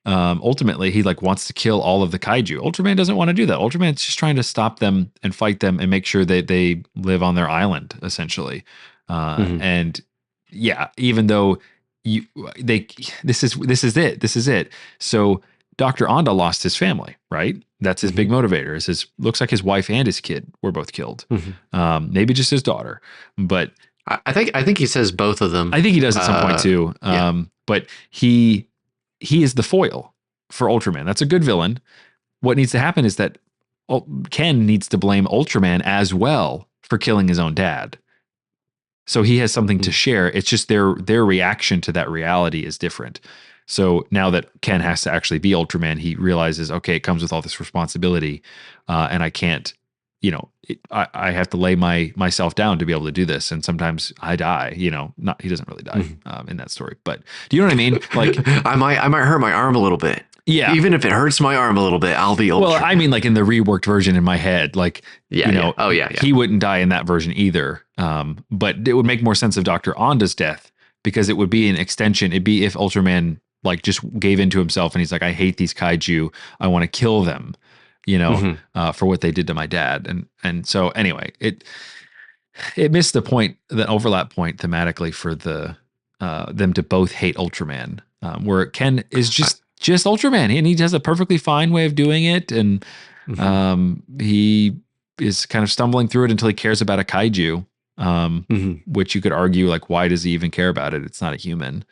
Ultimately, he like wants to kill all of the kaiju. Ultraman doesn't want to do that. Ultraman's just trying to stop them and fight them and make sure that they live on their island, essentially. And yeah, even though this is it. So Dr. Onda lost his family, right? That's his big motivator. Looks like his wife and his kid were both killed. Maybe just his daughter, but I think he says both of them. I think he does at some point too. But he is the foil for Ultraman. That's a good villain. What needs to happen is that Ken needs to blame Ultraman as well for killing his own dad. So he has something to share. It's just their reaction to that reality is different. So now that Ken has to actually be Ultraman, he realizes, okay, it comes with all this responsibility, and I can't, I have to lay myself down to be able to do this. And sometimes I die. He doesn't really die in that story, but do you know what I mean? Like I might hurt my arm a little bit. Yeah. Even if it hurts my arm a little bit, I'll be Ultraman. Well, I mean, like in the reworked version in my head, like, Oh, yeah. He wouldn't die in that version either. But it would make more sense of Dr. Onda's death because it would be an extension. It'd be if Ultraman like just gave into himself and he's like, I hate these kaiju. I want to kill them, for what they did to my dad. And so anyway, it missed the point, the overlap point thematically for them to both hate Ultraman, where Ken is just Ultraman, and he has a perfectly fine way of doing it. And he is kind of stumbling through it until he cares about a kaiju, which you could argue, like, why does he even care about it? It's not a human.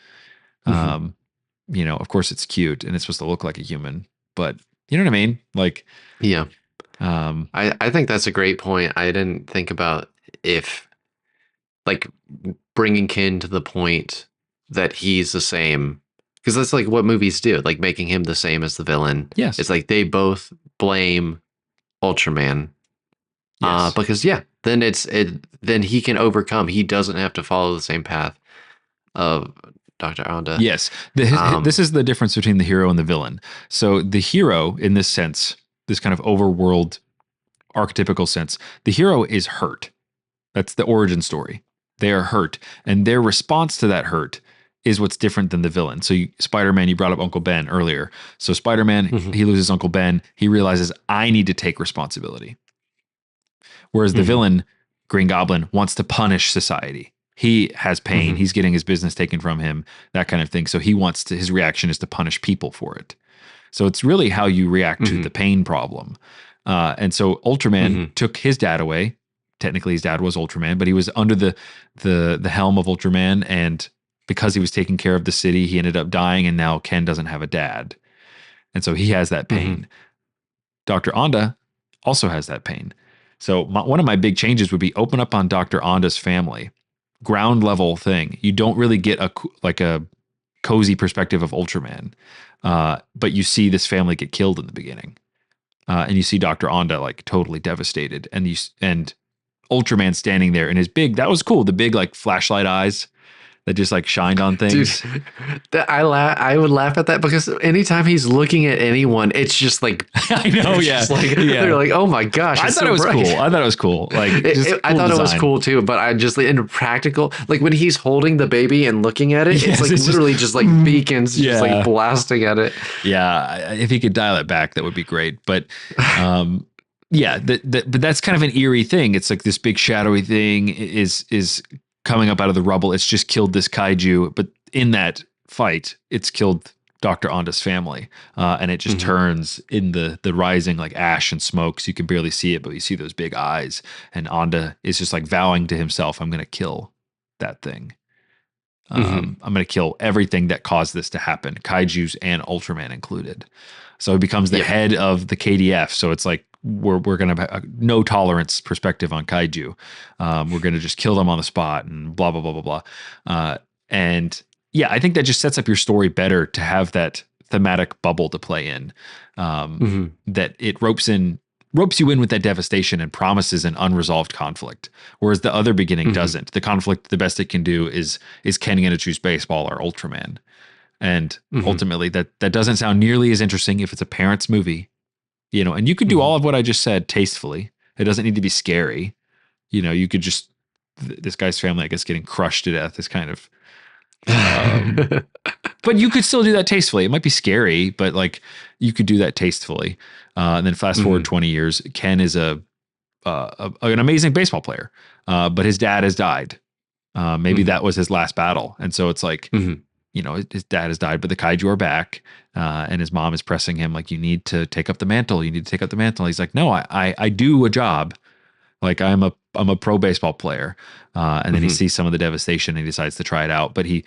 Of course it's cute and it's supposed to look like a human, but you know what I mean? Like, yeah. I think that's a great point. I didn't think about if like bringing Ken to the point that he's the same, because that's like what movies do, like making him the same as the villain. Yes. It's like they both blame Ultraman. Yes. Because then he can overcome. He doesn't have to follow the same path of Dr. Onda. Yes. This is the difference between the hero and the villain. So the hero, in this sense, this kind of overworld archetypical sense, the hero is hurt. That's the origin story. They are hurt, and their response to that hurt is what's different than the villain. So Spider-Man, you brought up Uncle Ben earlier. So Spider-Man, he loses Uncle Ben. He realizes, I need to take responsibility. Whereas the villain, Green Goblin, wants to punish society. He has pain. He's getting his business taken from him, that kind of thing. So his reaction is to punish people for it. So it's really how you react to the pain problem. And so Ultraman took his dad away. Technically his dad was Ultraman, but he was under the helm of Ultraman, and because he was taking care of the city, he ended up dying, and now Ken doesn't have a dad. And so he has that pain. Dr. Onda also has that pain. So one of my big changes would be open up on Dr. Onda's family. Ground level thing. You don't really get a cozy perspective of Ultraman, but you see this family get killed in the beginning, and you see Dr. Onda like totally devastated, and Ultraman standing there in his that was cool. The big like flashlight eyes that just like shined on things. Dude, I would laugh at that because anytime he's looking at anyone, it's just like I know, yeah. They're like, oh my gosh! I thought it was cool. I thought it was cool. Like, I thought it was cool too. But I just in practical, like when he's holding the baby and looking at it, it's like literally just like beacons, just like blasting at it. Yeah, if he could dial it back, that would be great. But yeah, but that's kind of an eerie thing. It's like this big shadowy thing is coming up out of the rubble. It's just killed this kaiju, but in that fight, it's killed Dr. Onda's family, and it just turns in the rising like ash and smoke. So you can barely see it, but you see those big eyes. And Onda is just like vowing to himself, "I'm going to kill that thing. I'm going to kill everything that caused this to happen, kaiju's and Ultraman included." So he becomes the head of the KDF. So it's like we're going to have a no tolerance perspective on kaiju. We're going to just kill them on the spot and blah, blah, blah, blah, blah. And yeah, I think that just sets up your story better to have that thematic bubble to play in, that it ropes in ropes you in with that devastation and promises an unresolved conflict, whereas the other beginning Mm-hmm. doesn't. The conflict, the best it can do is Ken going to choose baseball or Ultraman, and Mm-hmm. ultimately that doesn't sound nearly as interesting if it's a parents movie, And you could do Mm-hmm. all of what I just said tastefully. It doesn't need to be scary. You could just this guy's family, I guess, getting crushed to death is kind of. But you could still do that tastefully. It might be scary, but like you could do that tastefully. And then fast forward Mm-hmm. 20 years, Ken is an amazing baseball player, but his dad has died. Maybe Mm-hmm. that was his last battle, and so it's like Mm-hmm. his dad has died, but the kaiju are back, and his mom is pressing him like, you need to take up the mantle. You need to take up the mantle. He's like, no, I do a job. Like I'm a pro baseball player, and then he Mm-hmm. sees some of the devastation and he decides to try it out, but he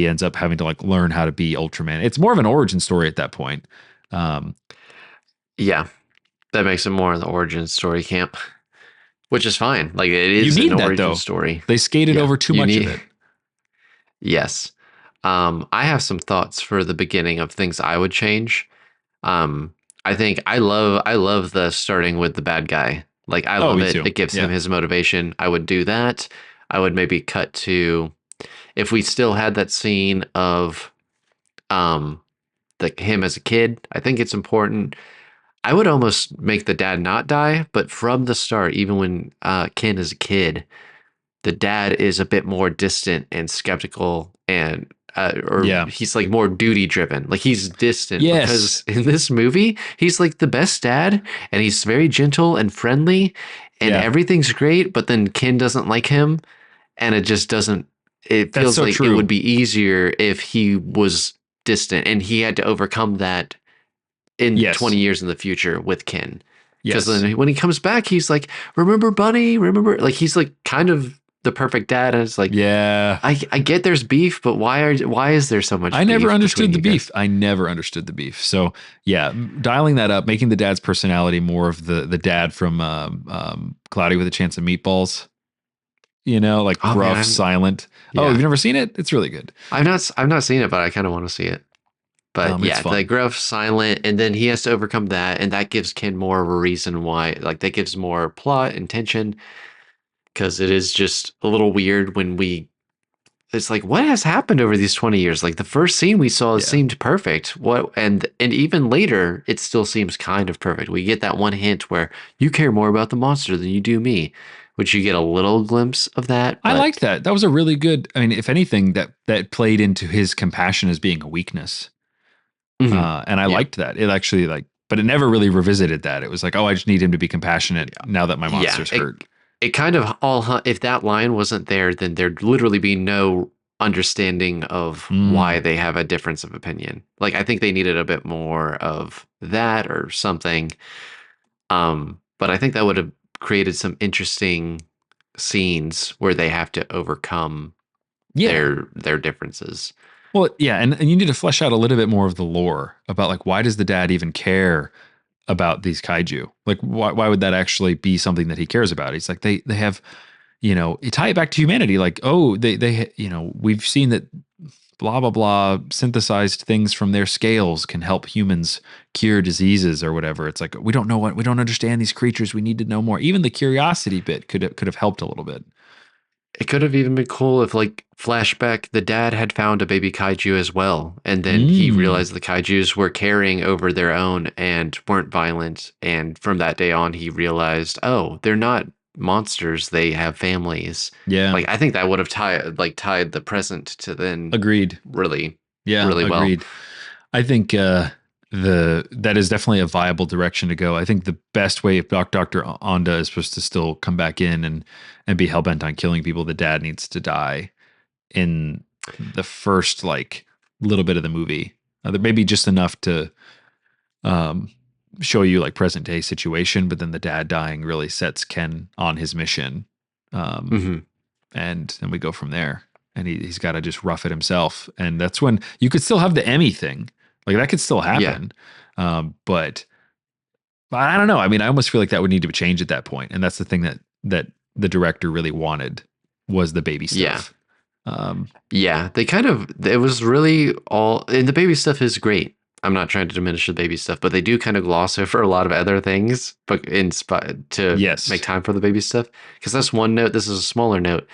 ends up having to like learn how to be Ultraman. It's more of an origin story at that point. Um, Yeah, that makes it more in the origin story camp, which is fine. Like it you is an need that origin though. story. They skated Yeah, over too you much of need. it. Yes. I have some thoughts for the beginning of things I would change. Um, I think I love the starting with the bad guy. Like I Oh, love me it. too. It gives him Yeah. his motivation. I would do that. I would maybe cut to if we still had that scene of um him as a kid. I think it's important. I would almost make the dad not die, but from the start, even when Ken is a kid, the dad is a bit more distant and skeptical and or Yeah. he's like more duty driven. Like he's distant because Yes. in this movie, he's like the best dad and he's very gentle and friendly and Yeah. everything's great, but then Ken doesn't like him and it just doesn't it That's feels so like it would true. be easier if he was distant and he had to overcome that in Yes. 20 years in the future with Ken. Because Yes. then when he comes back, he's like, remember Bunny? Remember? Like he's like kind of the perfect dad. And it's like, Yeah. I get there's beef, but why is there so much I never beef between understood the you guys? beef. I never understood the beef. So yeah, dialing that up, making the dad's personality more of the dad from Cloudy with a Chance of Meatballs. Like Oh man, gruff, silent. Oh, you've yeah, never seen it? It's really good. I've not seen it, but I kind of want to see it. But It's yeah, the fun. gruff, silent, and then he has to overcome that, and that gives Ken more of a reason why. Like that gives more plot and tension because it is just a little weird when we it's like what has happened over these 20 years. Like the first scene we saw Yeah. seemed perfect, what and even later it still seems kind of perfect. We get that one hint where you care more about the monster than you do me, which you get a little glimpse of that, I but liked that. That was a really good. I mean, if anything, that played into his compassion as being a weakness. mhm, And I yeah, liked that. It actually but it never really revisited that. It was like, oh, I just need him to be compassionate yeah, now that my yeah, monster's hurt. it kind of if that line wasn't there, then there'd literally be no understanding of why Mm. they have a difference of opinion. Like I think they needed a bit more of that or something. But I think that would have created some interesting scenes where they have to overcome Yeah. their differences. Well, yeah, and you need to flesh out a little bit more of the lore about like why does the dad even care about these kaiju? Like why would that actually be something that he cares about? He's like they have, you tie it back to humanity. Like, oh, they we've seen that blah blah blah synthesized things from their scales can help humans cure diseases or whatever. It's like we don't understand these creatures. We need to know more. Even the curiosity bit could have helped a little bit. It could have even been cool if, like, flashback, the dad had found a baby kaiju as well, and then he Mm. realized the kaijus were carrying over their own and weren't violent. And from that day on, he realized, oh, they're not monsters; they have families. Yeah. Like, I think that would have tied the present to then Agreed. really, Yeah, really well. agreed. I think the that is definitely a viable direction to go. I think the best way if Dr. Onda is supposed to still come back in and be hell bent on killing people, the dad needs to die in the first like little bit of the movie. Maybe just enough to um, show you like present day situation, but then the dad dying really sets Ken on his mission. Um, Hmm. and then we go from there. And he's got to just rough it himself. And that's when you could still have the Emmy thing, like that could still Yeah, happen. But I don't know. I mean, I almost feel like that would need to change at that point. And that's the thing that the director really wanted was the baby yeah. stuff. Um, Yeah, they kind of it was really all and the baby stuff is great. I'm not trying to diminish the baby stuff, but they do kind of gloss over a lot of other things, but to make Yes. time for the baby stuff. Because that's one note. This is a smaller note,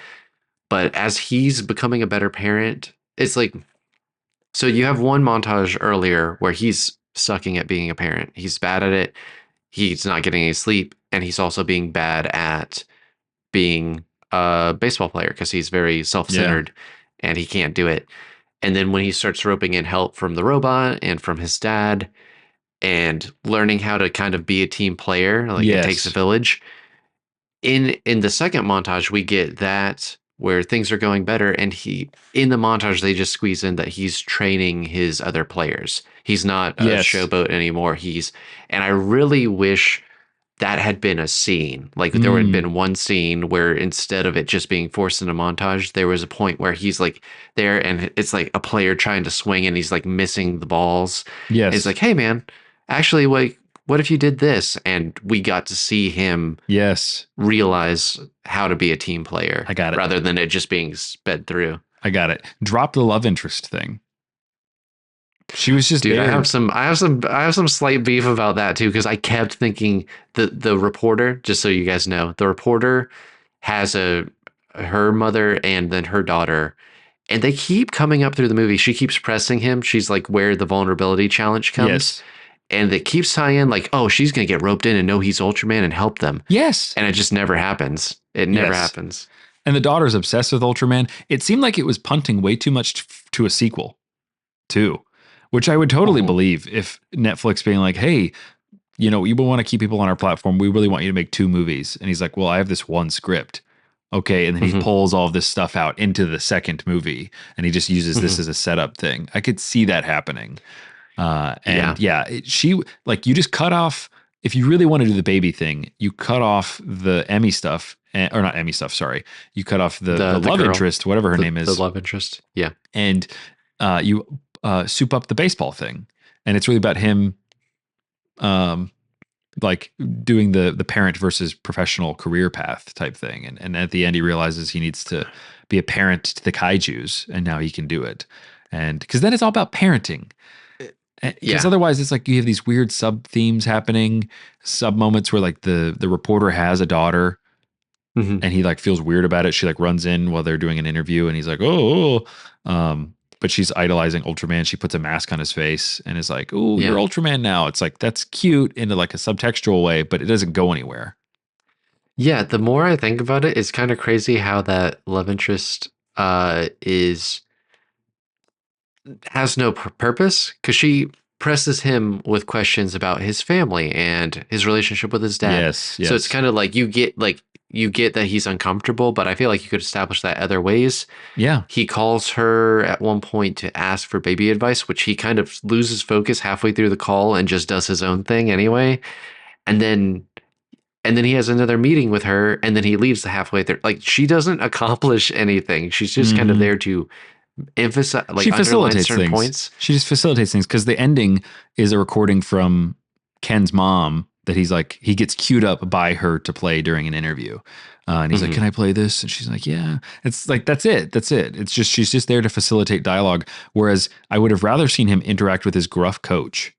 but as he's becoming a better parent, it's like so you have one montage earlier where he's sucking at being a parent. He's bad at it. He's not getting any sleep, and he's also being bad at being a baseball player because he's very Yeah. self-centered and he can't do it. And then when he starts roping in help from the robot and from his dad and learning how to kind of be a team player, like it takes a Yes. village. In the second montage, we get that where things are going better, and he in the montage they just squeeze in that he's training his other players. He's not a Yes. showboat anymore. And I really wish that had been a scene. Like there had Mm. been one scene where instead of it just being forced in a montage, there was a point where he's like there and it's like a player trying to swing and he's like missing the balls. And it's Yes. like, hey man, actually like what if you did this? And we got to see him Yes. realize how to be a team player I got it. rather than it just being sped through. I got it. Drop the love interest thing. She was just Dude, there. I have some slight beef about that too because I kept thinking the reporter, just so you guys know, the reporter has a her mother and then her daughter, and they keep coming up through the movie. She keeps pressing him. She's like where the vulnerability challenge comes, Yes. and it keeps tying in like, oh, she's gonna get roped in and know he's Ultraman and help them, Yes. and it just never happens. It never Yes. happens. And the daughter's obsessed with Ultraman. It seemed like it was punting way too much to a sequel, too, which I would totally Mhm. believe if Netflix being like, hey, you know, we want to keep people on our platform. We really want you to make 2 movies. And he's like, well, I have this one script. Okay. And then he Mhm. pulls all of this stuff out into the second movie and he just uses this Mhm. as a setup thing. I could see that happening. Yeah. And yeah, she like you just cut off. If you really want to do the baby thing, you cut off the Emmy stuff, or not Emmy stuff. Sorry, you cut off the The love girl, interest, whatever her name the is, love interest. Yeah. and you soup up the baseball thing, and it's really about him, um, like doing the parent versus professional career path type thing, and at the end he realizes he needs to be a parent to the kaiju's, and now he can do it, and because then it's all about parenting. Because Yeah. otherwise it's like you have these weird sub themes happening, sub moments where like the reporter has a daughter Mhm. and he like feels weird about it. She like runs in while they're doing an interview and he's like, but she's idolizing Ultraman. She puts a mask on his face and is like, oh, you're Yeah. Ultraman now. It's like that's cute into like a subtextual way, but it doesn't go anywhere. Yeah, the more I think about it, it's kind of crazy how that love interest is has no purpose because she presses him with questions about his family and his relationship with his dad. Yes, So it's yes. kind of like you get that he's uncomfortable, but I feel like you could establish that other ways. Yeah. He calls her at one point to ask for baby advice, which he kind of loses focus halfway through the call and just does his own thing anyway. And then he has another meeting with her and then he leaves halfway through. Like she doesn't accomplish anything. She's just kind of Hmm. there to emphasize like She underline facilitates certain things. points. She just facilitates things because the ending is a recording from Ken's mom that he's like, he gets queued up by her to play during an interview. And he's like, Hmm. can I play this? And she's like, yeah. It's like, that's it. That's it. It's just, she's just there to facilitate dialogue. Whereas I would have rather seen him interact with his gruff coach.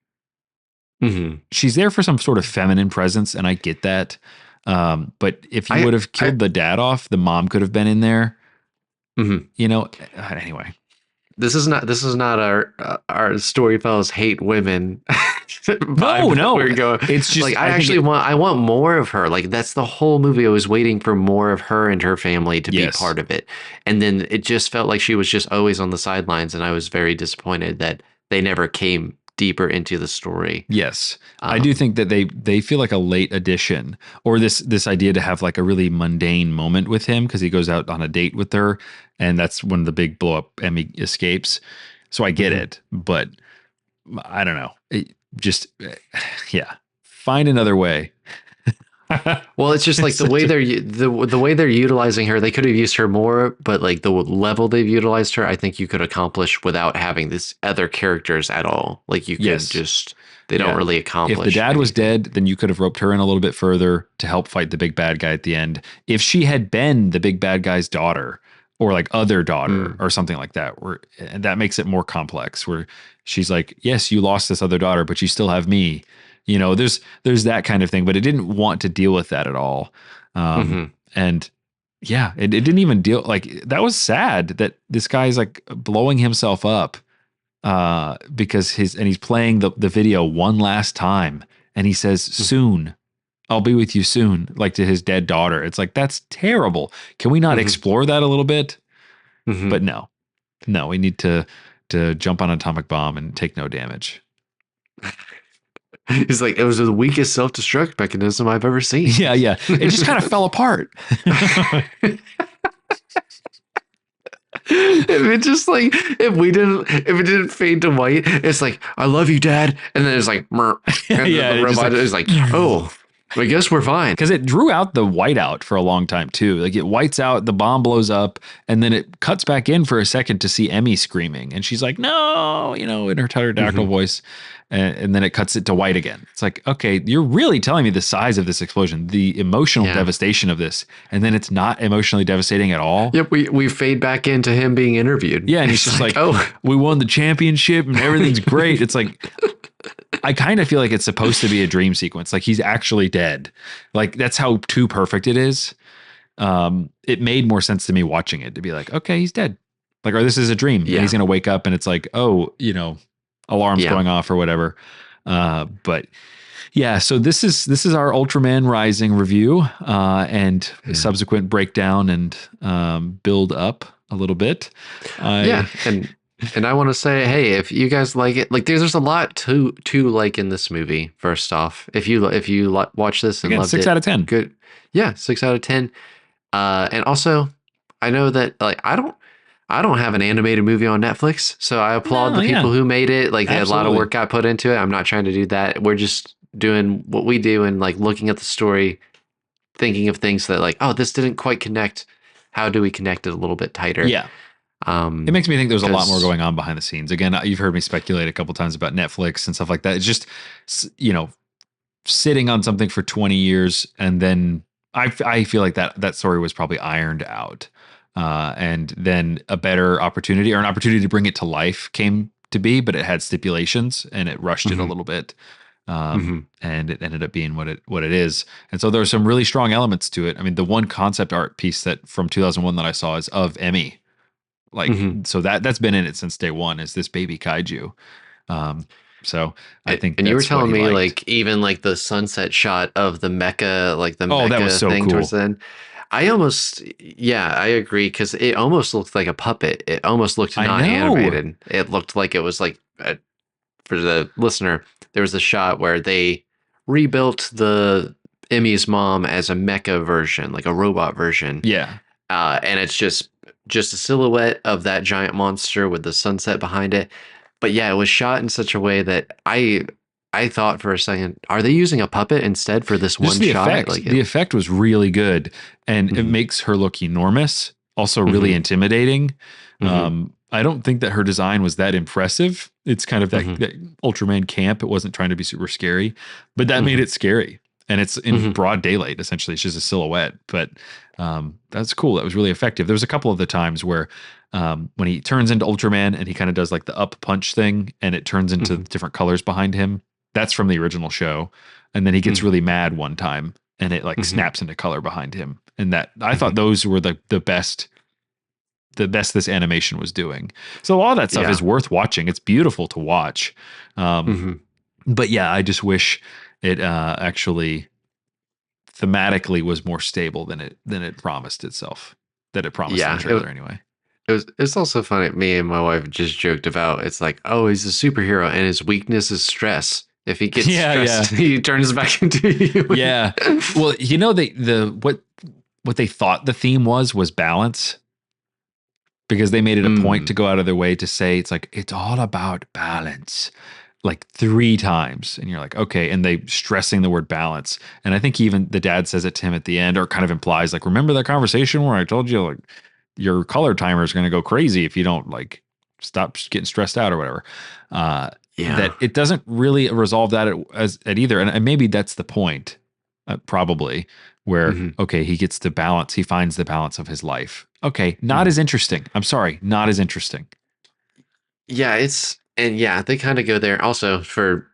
Hmm. She's there for some sort of feminine presence. And I get that. But if you I would have I killed the dad off, the mom could have been in there, mhm. you know, anyway. This is not our story fellows hate women No, vibe that no. we're going. It's just, Like I think I want more of her. Like that's the whole movie. I was waiting for more of her and her family to be yes. part of it. And then it just felt like she was just always on the sidelines and I was very disappointed that they never came deeper into the story. Yes. I do Um think that they feel like a late addition or this idea to have like a really mundane moment with him because he goes out on a date with her and that's when the big blow up Emmy escapes. So I get mhm. it, but I don't know. It just yeah. Find another way. Well, it's just like It's such a, the way they're utilizing her. They could have used her more, but like the level they've utilized her, I think you could accomplish without having this other characters at all. Like you could yes. just they don't Yeah. really If the accomplish dad was anything. dead, then you could have roped her in a little bit further to help fight the big bad guy at the end. If she had been the big bad guy's daughter, or like other daughter Mm. or something like that, where and that makes it more complex, where she's like, yes, you lost this other daughter, but you still have me. There's that kind of thing, but it didn't want to deal with that at all. Mm-hmm. And yeah, it didn't even deal, like, that was sad that this guy's like blowing himself up because he's playing the video one last time, and he says, soon, I'll be with you soon, like to his dead daughter. It's like, that's terrible. Can we not Mm-hmm. explore that a little bit? Mm-hmm. But no, we need to jump on an atomic bomb and take no damage. He's like, it was the weakest self-destruct mechanism I've ever seen. Yeah, yeah. It just kind of fell apart. If it didn't fade to white, it's like, I love you, Dad, and then it's like, and Yeah, the it just robot like, is like, oh, I guess we're fine. because it drew out the whiteout for a long time too. Like, it whites out, the bomb blows up, and then it cuts back in for a second to see Emmy screaming, and she's like, "No," in her pterodactyl voice, and then it cuts it to white again. It's like, okay, you're really telling me the size of this explosion, the emotional devastation of this, and then it's not emotionally devastating at all. Yep, we fade back into him being interviewed. Yeah, and he's just like, "Oh, we won the championship and everything's great." It's like, I kind of feel like it's supposed to be a dream sequence. Like, he's actually dead. Like, that's how too perfect it is. It made more sense to me watching it to be like, okay, he's dead. Like, or this is a dream and he's going to wake up and it's like, oh, alarms going off or whatever. But yeah, so this is our Ultraman Rising review, and subsequent breakdown and build up a little bit. And I want to say, hey, if you guys like it, like there's a lot to like in this movie. First off, if you watch this and loved 6 it, out of 10. good, yeah, 6 out of 10. And also, I know that like I don't have an animated movie on Netflix, so I applaud the people who made it. Like, they had a lot of work got put into it. I'm not trying to do that. We're just doing what we do and like looking at the story, thinking of things that like, oh, this didn't quite connect. How do we connect it a little bit tighter? Yeah. It makes me think there's a lot more going on behind the scenes. Again, you've heard me speculate a couple times about Netflix and stuff like that. It's just, sitting on something for 20 years, and then I feel like that story was probably ironed out. And then a better opportunity, or an opportunity to bring it to life, came to be, but it had stipulations and it rushed it a little bit. And it ended up being what it is. And so there are some really strong elements to it. I mean, the one concept art piece that from 2001 that I saw is of Emmy. Like, so that's been in it since day one, is this baby kaiju. So I think, and you were telling me like even like the sunset shot of the mecha, like the mecha that was so thing cool. towards the end. I agree, because it almost looked like a puppet. It almost looked not animated. It looked like it was like, for the listener, there was a shot where they rebuilt the Emmy's mom as a mecha version, like a robot version. Yeah. And it's just a silhouette of that giant monster with the sunset behind it. But yeah, it was shot in such a way that I thought for a second, are they using a puppet instead for this one shot? Effect. Like, the effect was really good, and it makes her look enormous, also really intimidating. I don't think that her design was that impressive. It's kind of that Ultraman camp. It wasn't trying to be super scary, but that made it scary. And it's in broad daylight, essentially. It's just a silhouette. But that's cool. That was really effective. There was a couple of the times where when he turns into Ultraman and he kind of does like the up punch thing, and it turns into different colors behind him. That's from the original show. And then he gets really mad one time, and it like snaps into color behind him. And that, I thought those were the best this animation was doing. So all that stuff is worth watching. It's beautiful to watch. But yeah, I just wish it actually thematically was more stable than it promised itself. That it promised in the trailer anyway. It's also funny. Me and my wife just joked about, it's like, oh, he's a superhero and his weakness is stress. If he gets stressed, he turns back into you. Yeah. Well, what they thought the theme was balance, because they made it a point to go out of their way to say it's all about balance, like 3 times. And you're like, okay. And they stressing the word balance. And I think even the dad says it to him at the end, or kind of implies like, remember that conversation where I told you like your color timer is going to go crazy if you don't like stop getting stressed out or whatever. That it doesn't really resolve that at either. And maybe that's the point, probably, where, okay, he gets to balance. He finds the balance of his life. Okay, not Mhm. as interesting. I'm sorry, not as interesting. Yeah, they kind of go there. Also, for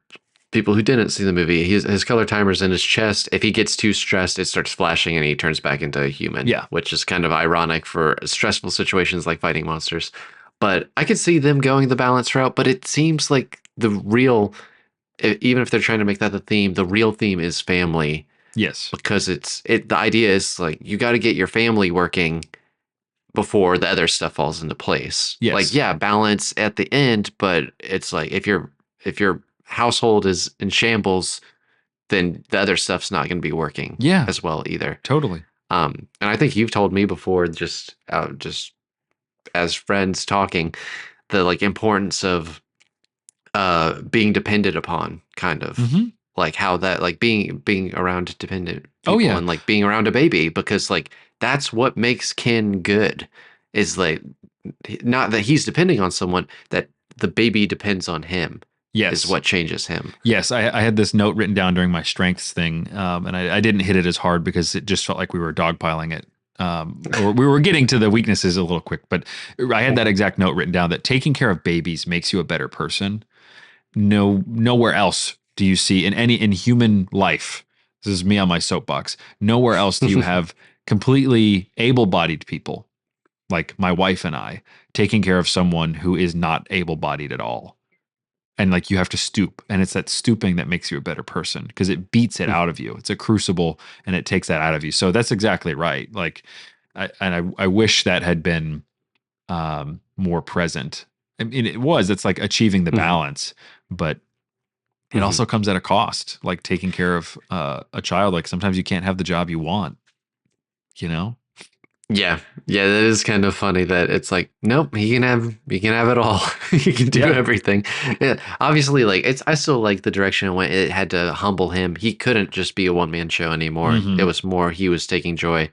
people who didn't see the movie, his color timer's in his chest. If he gets too stressed, it starts flashing and he turns back into a human, Yeah. which is kind of ironic for stressful situations like fighting monsters. But I could see them going the balance route, but it seems like even if they're trying to make that the real theme is family Yes. because the idea is like you got to get your family working before the other stuff falls into place. Like, Yes. yeah, balance at the end, but it's like if your household is in shambles, then the other stuff's not going to be working Yeah, as well either. totally. And I think you've told me before, just as friends talking, the like importance of being dependent upon, kind of Hmm. like how that like being around dependent Oh people yeah. and like being around a baby, because like that's what makes Ken good, is like not that he's depending on someone, that the baby depends on him is Yes. what changes him. Yes, I had this note written down during my strengths thing, and I didn't hit it as hard because it just felt like we were dogpiling it, or we were getting to the weaknesses a little quick. But I had that exact note written down that taking care of babies makes you a better person. Nowhere else do you see in human life. This is me on my soapbox. Nowhere else do you have completely able-bodied people like my wife and I taking care of someone who is not able-bodied at all, and like you have to stoop, and it's that stooping that makes you a better person because it beats it out of you. It's a crucible and it takes that out of you. So that's exactly right. Like I wish that had been more present. I mean, it's like achieving the balance, but it also comes at a cost, like taking care of a child. Like sometimes you can't have the job you want, you know. Yeah, yeah, that is kind of funny that it's like, nope, he can have it all. He can do Yeah. everything. Yeah, obviously, like I still like the direction it went. It had to humble him. He couldn't just be a one man show anymore. It Hmm. was more he was taking joy.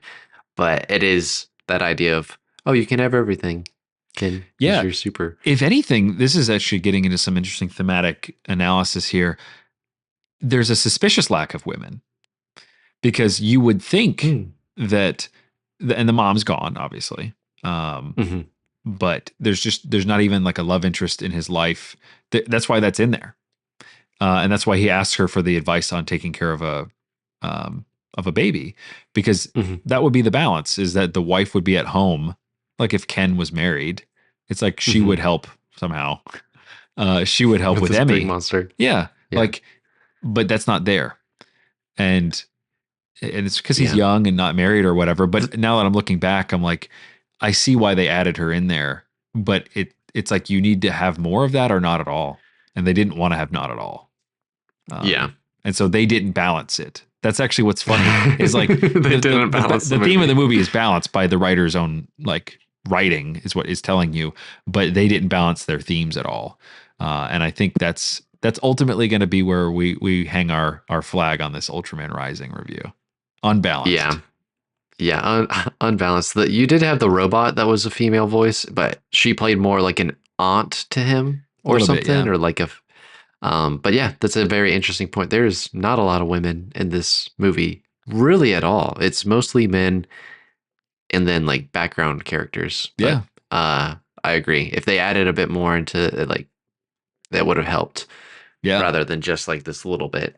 But it is that idea of, oh, you can have everything, Ken, because Yeah. you're super. If anything, this is actually getting into some interesting thematic analysis here. There's a suspicious lack of women because you would think Mm. that, and the mom's gone, obviously. Um, Hmm. but there's not even like a love interest in his life. That's why that's in there, and that's why he asks her for the advice on taking care um, of a baby, because Hmm. that would be the balance. Is that the wife would be at home, like if Ken was married, it's like she Hmm. would help somehow. She would help With with this big Emmy, monster. yeah, Yeah. like, but that's not there, and it's because he's Yeah. young and not married or whatever. Th- But now that I'm looking back, I'm like, I see why they added her in there. But it's like you need to have more of that or not at all, and they didn't want to have not at all, yeah. and so they didn't balance it. That's actually what's funny is like They didn't balance the the theme of the movie. movie is balanced by the writer's own like writing is what is telling you, but they didn't balance their themes at all, and I think that's ultimately going to be where we hang our flag on this Ultraman Rising review. Yeah. Unbalanced. Yeah, unbalanced. You did have the robot that was a female voice, but she played more like an aunt to him A or little bit, something, yeah. or like a. But yeah, that's a very interesting point. There's not a lot of women in this movie, really at all. It's mostly men and then like background characters. But Yeah. uh, I agree. If they added a bit more into it, like that would have helped Yeah. rather than just like this little bit.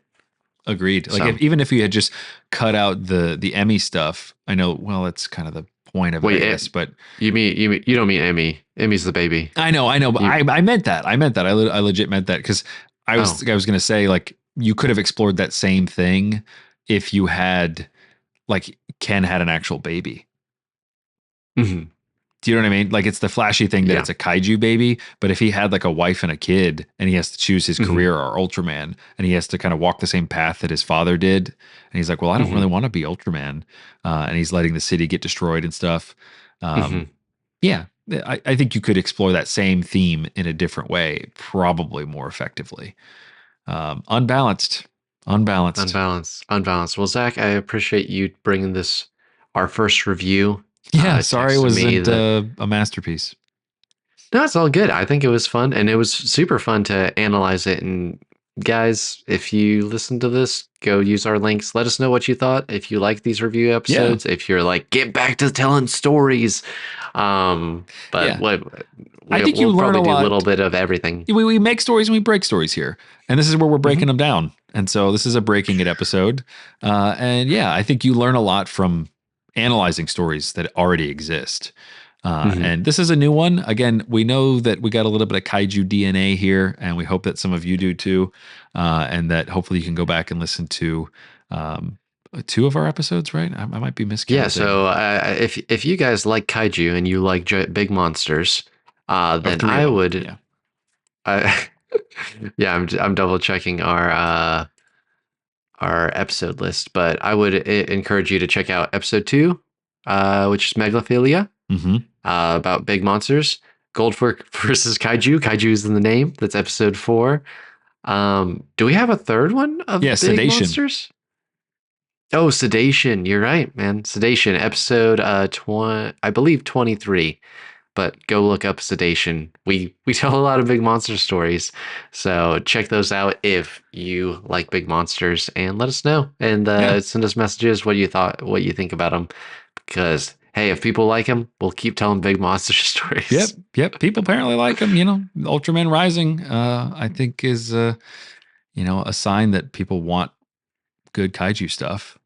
Agreed. Like So even if you had just cut out the Emmy stuff, I know, well, that's kind of the point of it, I wait, guess, but you don't mean Emmy? Emmy's the baby. I know, but You I meant that. I meant that. I legit meant that because oh. I was going to say like you could have explored that same thing if you had like Ken had an actual baby. Mhm. Do you know what I mean? Like it's the flashy thing that Yeah. it's a kaiju baby, but if he had like a wife and a kid and he has to choose his Hmm. career or Ultraman and he has to kind of walk the same path that his father did, and he's like, well, I don't Hmm. really want to be Ultraman, and he's letting the city get destroyed and stuff. Hmm. Um, yeah, I think you could explore that same theme in a different way, probably more effectively. Unbalanced, unbalanced. Unbalanced. Well, Zach, I appreciate you bringing this, our first review. Yeah, sorry it Texted me wasn't that. a masterpiece. No, it's all good. I think it was fun, and it was super fun to analyze it and guys, if you listen to this, go use our links. Let us know what you thought. If you like these review episodes, if you're like, get back to telling stories. But I think you we'll learn probably a do a lot. little bit of everything. We make stories and we break stories here. And this is where we're breaking them down. And so this is a breaking it episode. And yeah, I think you learn a lot from analyzing stories that already exist. And this is a new one. Again, we know that we got a little bit of kaiju DNA here, and we hope that some of you do too. And that hopefully you can go back and listen to 2 of our episodes, right? I might be miscounting. Yeah, so if you guys like kaiju and you like big monsters, then I would. Yeah. I'm double checking our episode list, but I would encourage you to check out episode 2, which is Megalophilia, about big monsters. Goldforke versus Kaiju. Kaiju is in the name. That's episode 4. Do we have a third one of big Sedation. monsters? Oh, Sedation. You're right, man. Sedation, episode I believe 23. But go look up Sedation. We tell a lot of big monster stories, so check those out if you like big monsters, and let us know, and send us messages what you think about them, because hey, if people like them, we'll keep telling big monster stories. Yep. People apparently like them. Ultraman Rising, I think is a sign that people want good kaiju stuff.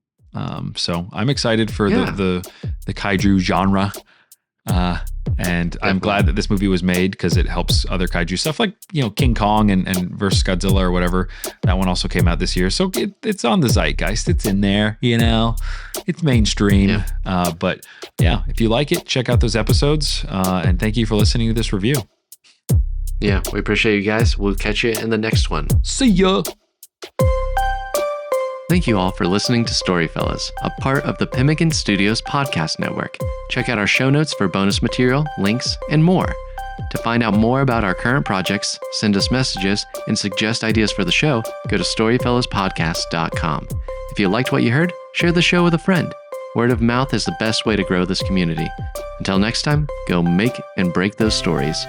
So I'm excited for the kaiju genre. And definitely. I'm glad that this movie was made because it helps other kaiju stuff like, King Kong and versus Godzilla or whatever. That one also came out this year. So it's on the zeitgeist. It's in there, it's mainstream. Yeah. But yeah, if you like it, check out those episodes. And thank you for listening to this review. Yeah, we appreciate you guys. We'll catch you in the next one. See ya. Thank you all for listening to StoryFellas, a part of the Pemmican Studios podcast network. Check out our show notes for bonus material, links, and more. To find out more about our current projects, send us messages, and suggest ideas for the show, go to StoryFellasPodcast.com. If you liked what you heard, share the show with a friend. Word of mouth is the best way to grow this community. Until next time, go make and break those stories.